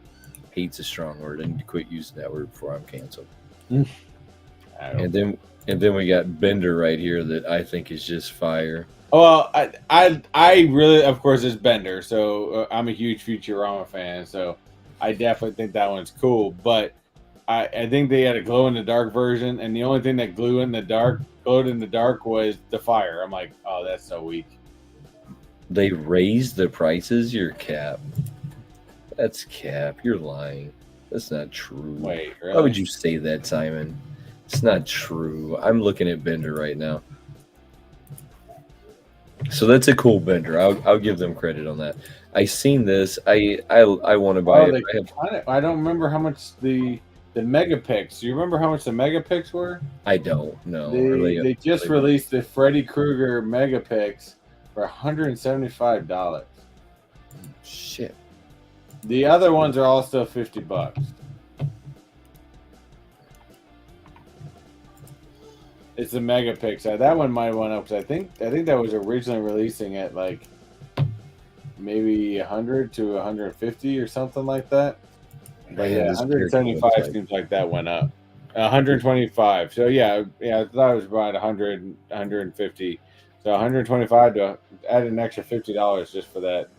Hate's a strong word. I need to quit using that word before I'm canceled. And then we got Bender right here that I think is just fire. Well, I really, of course, it's Bender. So I'm a huge Futurama fan. So I definitely think that one's cool. But I think they had a glow in the dark version, and the only thing that glowed in the dark was the fire. I'm like, oh, that's so weak. They raised the prices. You're cap. That's cap. You're lying. That's not true. Wait, really? Why would you say that, Simon? It's not true. I'm looking at Bender right now. So that's a cool Bender. I'll give them credit on that. I seen this. I want to buy it. I don't remember how much the megapix. Do you remember how much the megapix were? I don't know. They just released the Freddy Krueger megapix for $175. Shit. The other ones are all still $50. It's the megapix. That one might went up because I think that was originally releasing at like maybe 100 to 150 or something like that. But yeah, 175 seems like that went up. 125. So yeah, I thought it was about 100, 150. So 125 to add an extra $50 just for that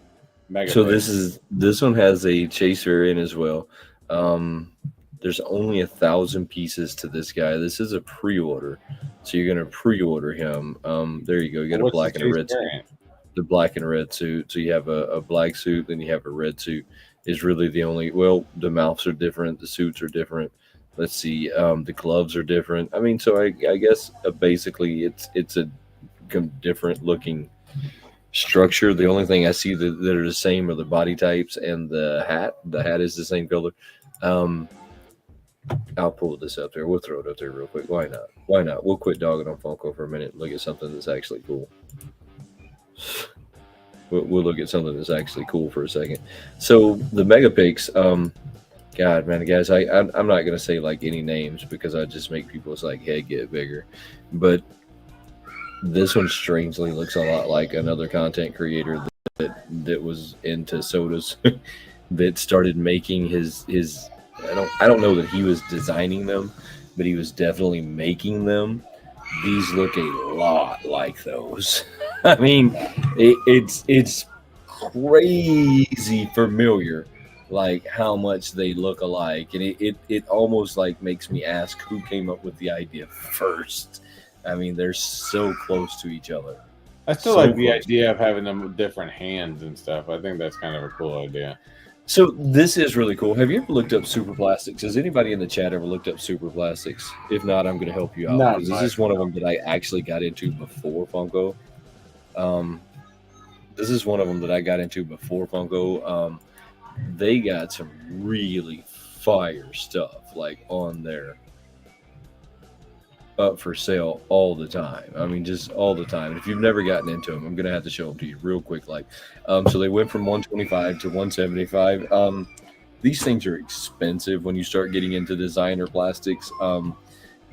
mega. So this one has a chaser in as well. There's only 1,000 pieces to this guy. This is a pre-order, so you're gonna pre-order him. There you go. You got a black and a red suit. The black and red suit. So you have a black suit, then you have a red suit. Is really the only. Well, the mouths are different. The suits are different. Let's see. The gloves are different. I mean, so I guess basically it's a different looking structure. The only thing I see that are the same are the body types and the hat. The hat is the same color. I'll pull this up there. We'll throw it up there real quick. Why not? Why not? We'll quit dogging on Funko for a minute and look at something that's actually cool. We'll look at something that's actually cool for a second. So the Megapix, God, man, guys, I'm not gonna say like any names because I just make people's like head get bigger. But this one strangely looks a lot like another content creator that was into sodas that started making his. I don't know that he was designing them, but he was definitely making them. These look a lot like those. I mean, it's crazy familiar, like how much they look alike, and it almost like makes me ask who came up with the idea first. I mean, they're so close to each other. I still like the idea of having them with different hands and stuff. I think that's kind of a cool idea. So this is really cool. Have you ever looked up Super Plastics? Has anybody in the chat ever looked up Super Plastics? If not, I'm going to help you out. No, this is one of them that I actually got into before Funko. This is one of them that I got into before Funko. They got some really fire stuff like on there up for sale all the time. I mean, just all the time. If you've never gotten into them, I'm gonna have to show them to you real quick. Like, so they went from 125 to 175. These things are expensive when you start getting into designer plastics.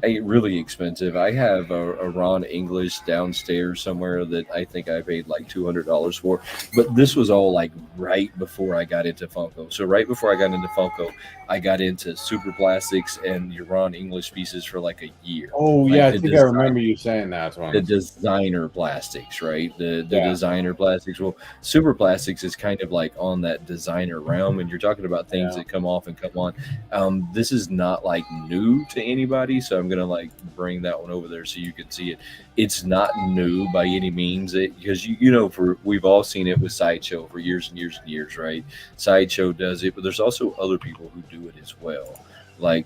Really expensive. I have a Ron English downstairs somewhere that I think I paid like $200 for, but this was all like right before I got into Funko. So right before I got into Funko, I got into Super Plastics and your Ron English pieces for like a year. Oh like yeah, I think I remember you saying that one. The designer plastics, right? The designer plastics. Well, Super Plastics is kind of like on that designer realm, and you're talking about things that come off and come on. This is not like new to anybody, so I'm gonna like bring that one over there so you can see it. It's not new by any means, because you know, we've all seen it with Sideshow for years and years and years, right? Sideshow does it, but there's also other people who do it as well. Like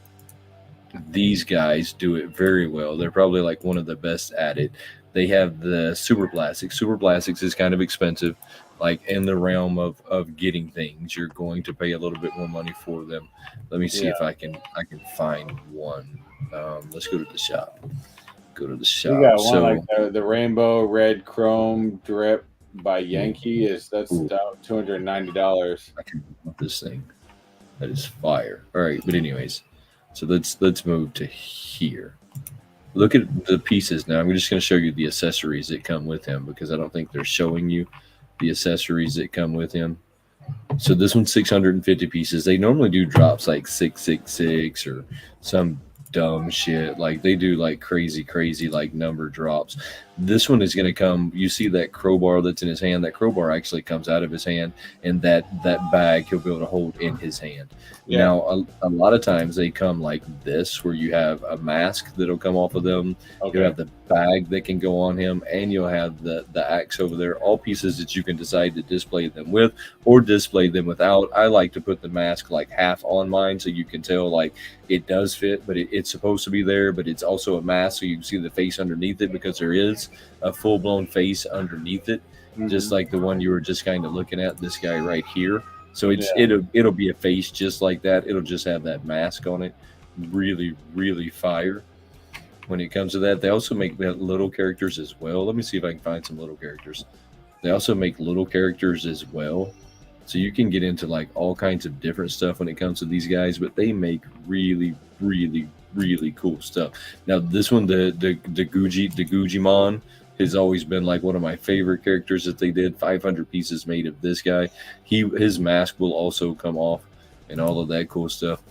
these guys do it very well. They're probably like one of the best at it. They have the Super Plastics. Super Plastics is kind of expensive, like in the realm of getting things. You're going to pay a little bit more money for them. Let me see if I can find one. Let's go to the shop. Go to the shop. You got one like the rainbow red chrome drip by Yankee. That's $290. I can put this thing. That is fire. All right, but anyways, so let's move to here. Look at the pieces now. I'm just going to show you the accessories that come with him because I don't think they're showing you the accessories that come with him. So this one's 650 pieces. They normally do drops like 666 or some dumb shit. Like they do like crazy like number drops. This one is going to come. You see that crowbar that's in his hand? That crowbar actually comes out of his hand, and that bag he'll be able to hold in his hand. Yeah. Now, a lot of times they come like this, where you have a mask that'll come off of them. Okay. You have the bag that can go on him, and you'll have the axe over there. All pieces that you can decide to display them with or display them without. I like to put the mask like half on mine, so you can tell like it does fit, but it's supposed to be there, but it's also a mask, so you can see the face underneath it, because there is a full-blown face underneath it, just like the one you were just kind of looking at, this guy right here. So it'll be a face just like that. It'll just have that mask on it. Really fire when it comes to that. They also make little characters as well. Let me see if I can find some little characters. They also make little characters as well. So you can get into like all kinds of different stuff when it comes to these guys, but they make really cool stuff. Now this one, the Gugimon, has always been like one of my favorite characters that they did. 500 pieces made of this guy. His mask will also come off and all of that cool stuff.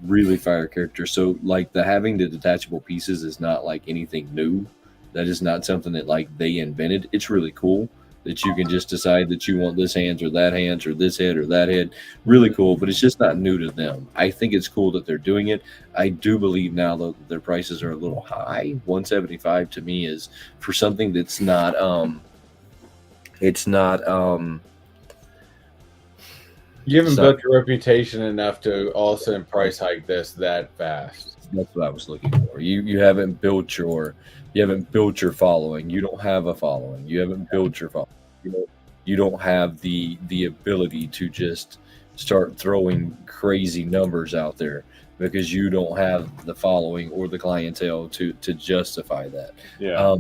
Really fire character. So like having the detachable pieces is not like anything new. That is not something that like they invented. It's really cool that you can just decide that you want this hands or that hands or this head or that head. Really cool, but it's just not new to them. I think it's cool that they're doing it. I do believe now that their prices are a little high. 175 to me is for something that's not it's not you haven't built your reputation enough to all of a sudden price hike this that fast. That's what I was looking for. You haven't built your following. You don't have a following. You haven't built your following. You don't have the ability to just start throwing crazy numbers out there because you don't have the following or the clientele to justify that. Yeah.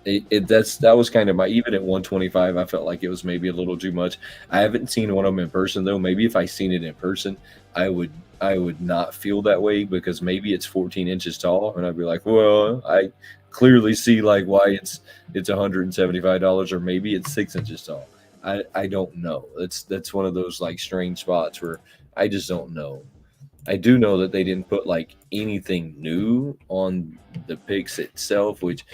That was kind of my, even at 125, I felt like it was maybe a little too much. I haven't seen one of them in person though. Maybe if I seen it in person, I would not feel that way, because maybe it's 14 inches tall and I'd be like, well, I clearly see like why it's $175, or maybe it's 6 inches tall. I don't know. That's one of those like strange spots where I just don't know. I do know that they didn't put like anything new on the picks itself, which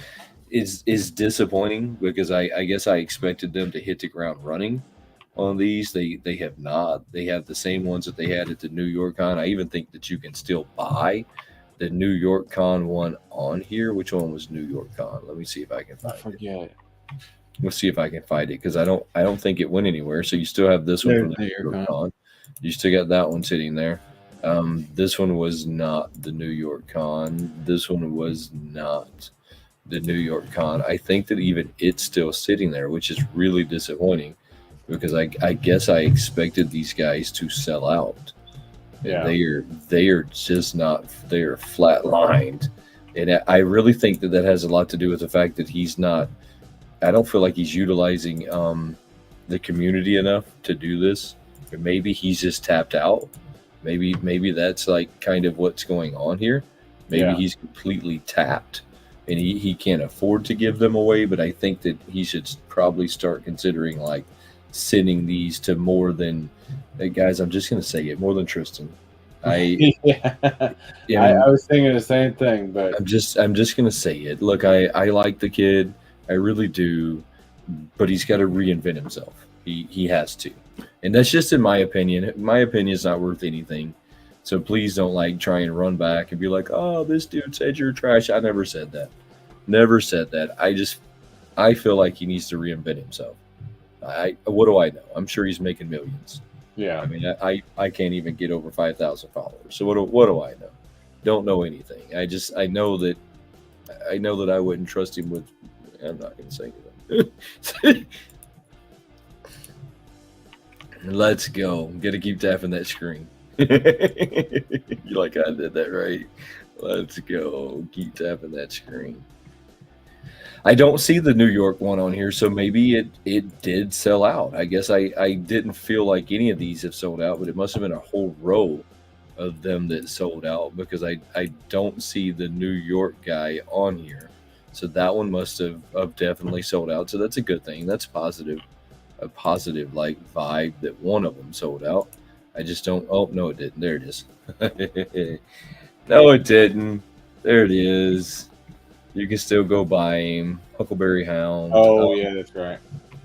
is disappointing, because I guess I expected them to hit the ground running on these. They have not. They have the same ones that they had at the New York Con. I even think that you can still buy the New York Con one on here. Which one was New York Con? Let me see if I can find it. Let's see if I can find it, because I don't think it went anywhere. So you still have this one from the New York Con. You still got that one sitting there. This one was not the New York Con. This one was not the New York Con. I think that even it's still sitting there, which is really disappointing, because I guess I expected these guys to sell out. Yeah. They are just not. They are flatlined, and I really think that has a lot to do with the fact that he's not. I don't feel like he's utilizing the community enough to do this. Or maybe he's just tapped out. Maybe that's like kind of what's going on here. Maybe he's completely tapped, and he can't afford to give them away. But I think that he should probably start considering like sending these to more than, hey guys, I'm just going to say it, more than Tristan. I was thinking the same thing, but I'm just going to say it. Look, I like the kid. I really do, but he's got to reinvent himself. He has to. And that's just in my opinion. My opinion is not worth anything. So please don't like try and run back and be like, oh, this dude said you're trash. I never said that. Never said that. I feel like he needs to reinvent himself. What do I know? I'm sure he's making millions. Yeah. I mean, I can't even get over 5,000 followers. So what do I know? Don't know anything. I know that I wouldn't trust him with. I'm not going to say anything. Let's go. Got to keep tapping that screen. You like I did that, right? Let's go. Keep tapping that screen. I don't see the New York one on here, so maybe it did sell out. I guess I didn't feel like any of these have sold out, but it must have been a whole row of them that sold out, because I don't see the New York guy on here. So that one must have definitely sold out. So that's a good thing. That's positive. A positive like vibe that one of them sold out. I just don't. Oh no, it didn't. There it is. No, it didn't. There it is. You can still go buy him. Huckleberry Hound. Oh yeah, that's right.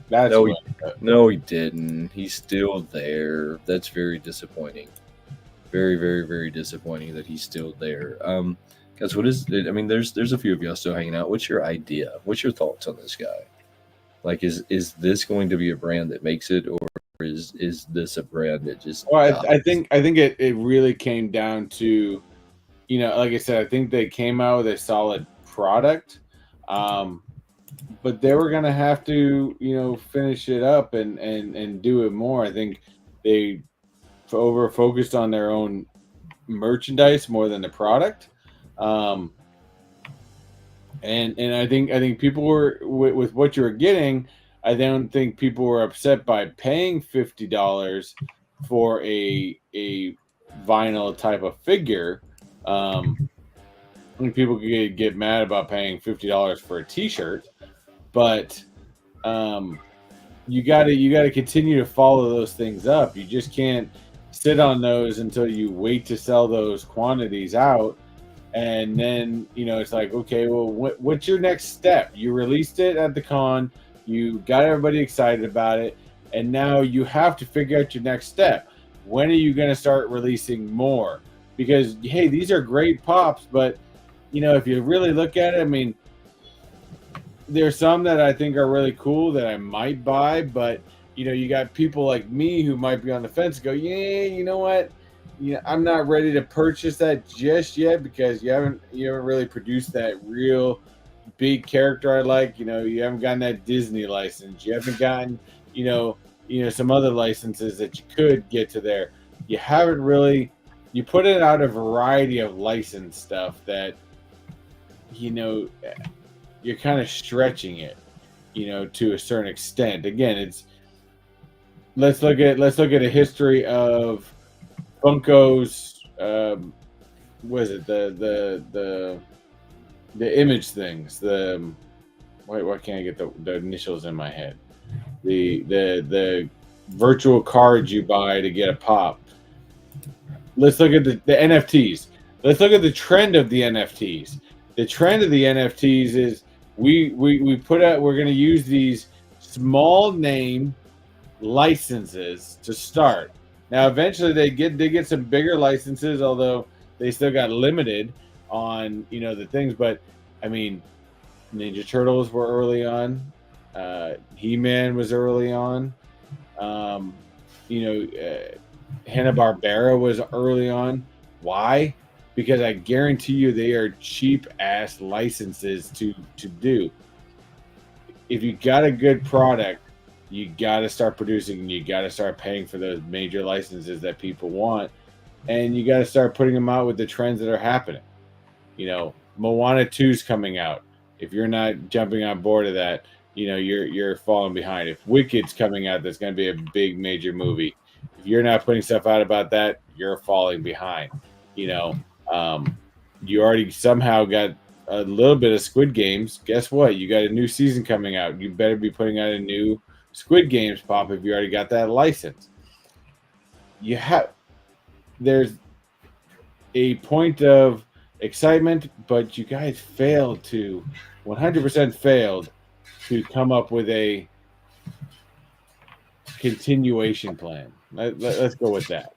That's No, what. no, he didn't. He's still there. That's very disappointing. Very, very, very disappointing that he's still there. Guys, what is it? I mean, there's a few of y'all still hanging out. What's your idea? What's your thoughts on this guy? Like, is this going to be a brand that makes it, or is this a brand that just Well, I dies? think it really came down to, like I said, I think they came out with a solid product, um, but they were gonna have to, finish it up and do it more. I think they over focused on their own merchandise more than the product. Um, and I think people were with what you were getting. I don't think people were upset by paying $50 for a vinyl type of figure. I think people could get mad about paying $50 for a T-shirt, but um, you gotta continue to follow those things up. You just can't sit on those until you wait to sell those quantities out, and then it's like, okay, well, what's your next step? You released it at the con, you got everybody excited about it, and now you have to figure out your next step. When are you going to start releasing more? Because hey, these are great pops, but if you really look at it, I mean, there's some that I think are really cool that I might buy, but you got people like me who might be on the fence and go, yeah, you know what? I'm not ready to purchase that just yet because you haven't really produced that real big character I like. You haven't gotten that Disney license. You haven't gotten, some other licenses that you could get to there. You haven't really you put it out a variety of license stuff that you know you're kind of stretching it, to a certain extent. Again, it's let's look at a history of Funko's. What is it? The image things. Why can't I get the initials in my head? The virtual cards you buy to get a pop. Let's look at the NFTs. Let's look at the trend of the NFTs. The trend of the NFTs is we put out, we're going to use these small name licenses to start. Now eventually they get some bigger licenses, although they still got limited on the things. But I mean, Ninja Turtles were early on. He-Man was early on. Um, you know, Hanna-Barbera was early on. Why? Because I guarantee you they are cheap ass licenses to do. If you got a good product, you got to start producing and you got to start paying for those major licenses that people want, and you got to start putting them out with the trends that are happening. Moana 2's coming out. If you're not jumping on board of that, you're falling behind. If Wicked's coming out, that's going to be a big major movie. If you're not putting stuff out about that, you're falling behind. You already somehow got a little bit of Squid Games. Guess what? You got a new season coming out. You better be putting out a new Squid Games pop if you already got that license. There's a point of excitement, but you guys failed to 100% failed to come up with a continuation plan. Let's go with that.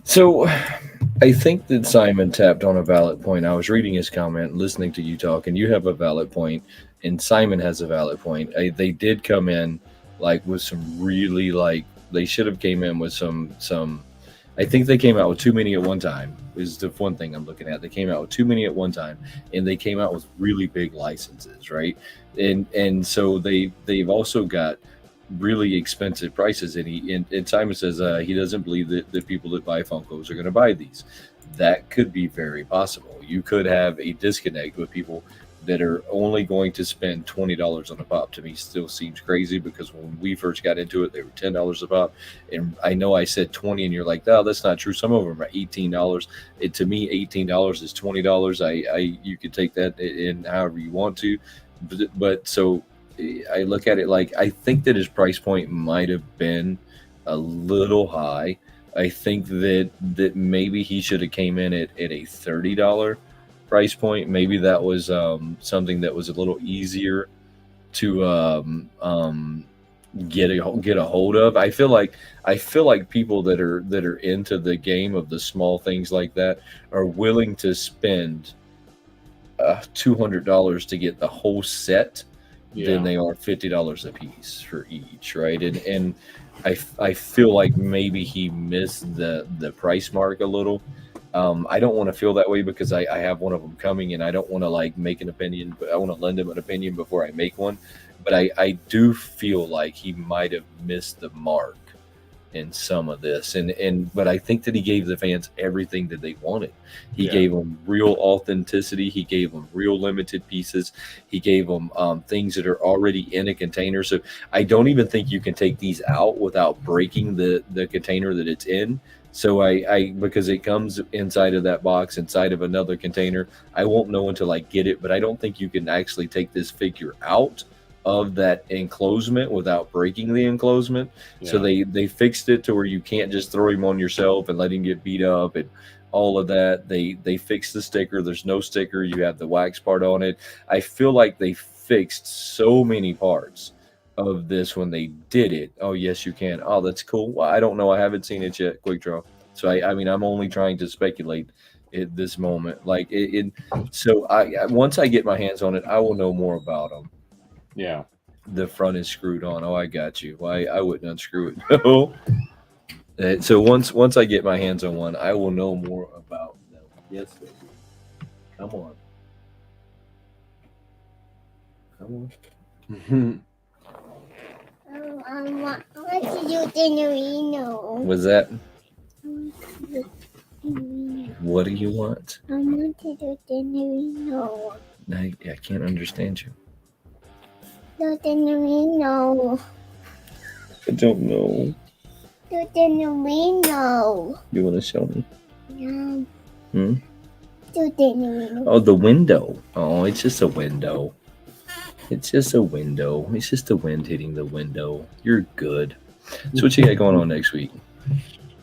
So I think that Simon tapped on a valid point. I was reading his comment, listening to you talk, and you have a valid point, and Simon has a valid point. They did come in like with some really they should have came in with some. I think they came out with too many at one time. Is the one thing I'm looking at. They came out with too many at one time, and they came out with really big licenses, right? And so they've also got really expensive prices, and Simon says he doesn't believe that people that buy Funkos are going to buy these. That could be very possible. You could have a disconnect with people that are only going to spend $20 on a pop. To me, still seems crazy because when we first got into it, they were $10 a pop, and I know I said 20, and you're like, no, that's not true. Some of them are $18. To me, $18 is $20. You could take that in however you want to, but so I look at it like I think that his price point might have been a little high, I think that maybe he should have came in at a $30 price point. Maybe that was something that was a little easier to get a hold of. I feel like people that are into the game of the small things like that are willing to spend $200 to get the whole set than they are $50 a piece for each, right? And I feel like maybe he missed the price mark a little. I don't want to feel that way because I have one of them coming, and I don't want to like make an opinion, but I want to lend him an opinion before I make one. But I do feel like he might have missed the mark in some of this, but I think that he gave the fans everything that they wanted. He gave them real authenticity. He gave them real limited pieces. He gave them things that are already in a container. So I don't even think you can take these out without breaking the container that it's in. So I because it comes inside of that box, inside of another container, I won't know until I get it, but I don't think you can actually take this figure out of that enclosement without breaking the enclosement. So they fixed it to where you can't just throw him on yourself and let him get beat up and all of that. They fixed the sticker. There's no sticker. You have the wax part on it. I feel like they fixed so many parts of this when they did it. Oh yes, you can. Oh, that's cool. Well, I don't know. I haven't seen it yet. Quick draw. So I mean, I'm only trying to speculate at this moment. Like so once I get my hands on it, I will know more about them. Yeah. The front is screwed on. Oh, I got you. Why I wouldn't unscrew it. No. So once I get my hands on one, I will know more about them. Yes, baby. Come on. Come on. I want to do Dinnerino. What's that? What do you want? I want to do Dinnerino. I can't understand you. Do Dinnerino. I don't know. Do Dinnerino. You want to show me? Yeah. Hmm? Do Dinnerino. Oh, the window. Oh, it's just a window. It's just a window. It's just the wind hitting the window. You're good. So what you got going on next week?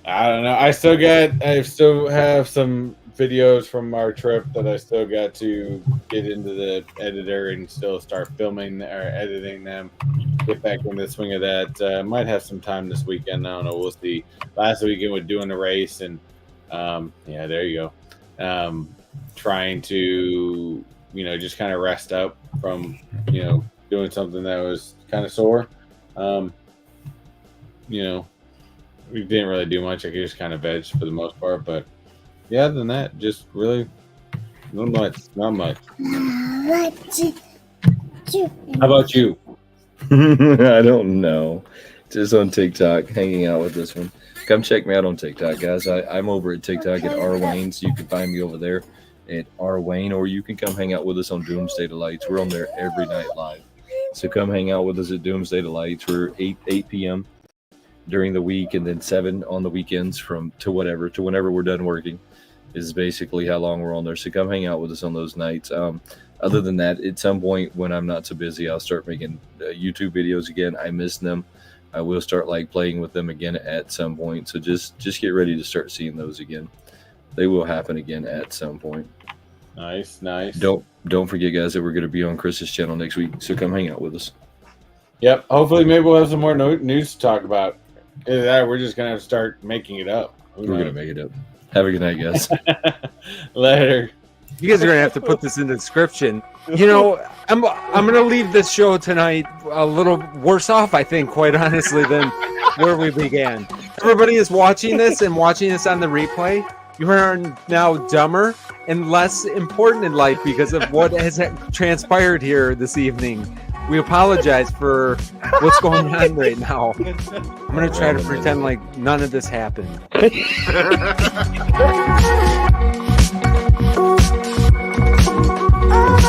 I don't know. I still have some videos from our trip that I still got to get into the editor and still start filming or editing them. Get back in the swing of that. Might have some time this weekend. I don't know. We'll see. Last weekend we're doing the race, and yeah, there you go. Trying to just kind of rest up from doing something that was kind of sore. We didn't really do much. I just kind of veg for the most part, but yeah, other than that, just really not much. How about you? I don't know. Just on TikTok, hanging out with this one. Come check me out on TikTok, guys. I'm over at TikTok at R Wayne, so you can find me over there at R Wayne, or you can come hang out with us on Doomsday Delights. We're on there every night live, so come hang out with us at Doomsday Delights. We're 8 p.m. during the week, and then 7 on the weekends to whenever we're done working is basically how long we're on there. So come hang out with us on those nights. Other than that, at some point when I'm not so busy, I'll start making YouTube videos again. I miss them. I will start playing with them again at some point. So just get ready to start seeing those again. They will happen again at some point. Nice. Don't forget, guys, that we're going to be on Chris's channel next week. So come hang out with us. Yep. Hopefully, maybe we'll have some more news to talk about. Either that, we're just gonna have to start making it up. We're gonna make it up. Have a good night, guys. Later. You guys are gonna have to put this in the description. I'm gonna leave this show tonight a little worse off, I think, quite honestly, than where we began. Everybody is watching this on the replay. You are now dumber and less important in life because of what has transpired here this evening. We apologize for what's going on right now. I'm going to try to pretend like none of this happened. Oh.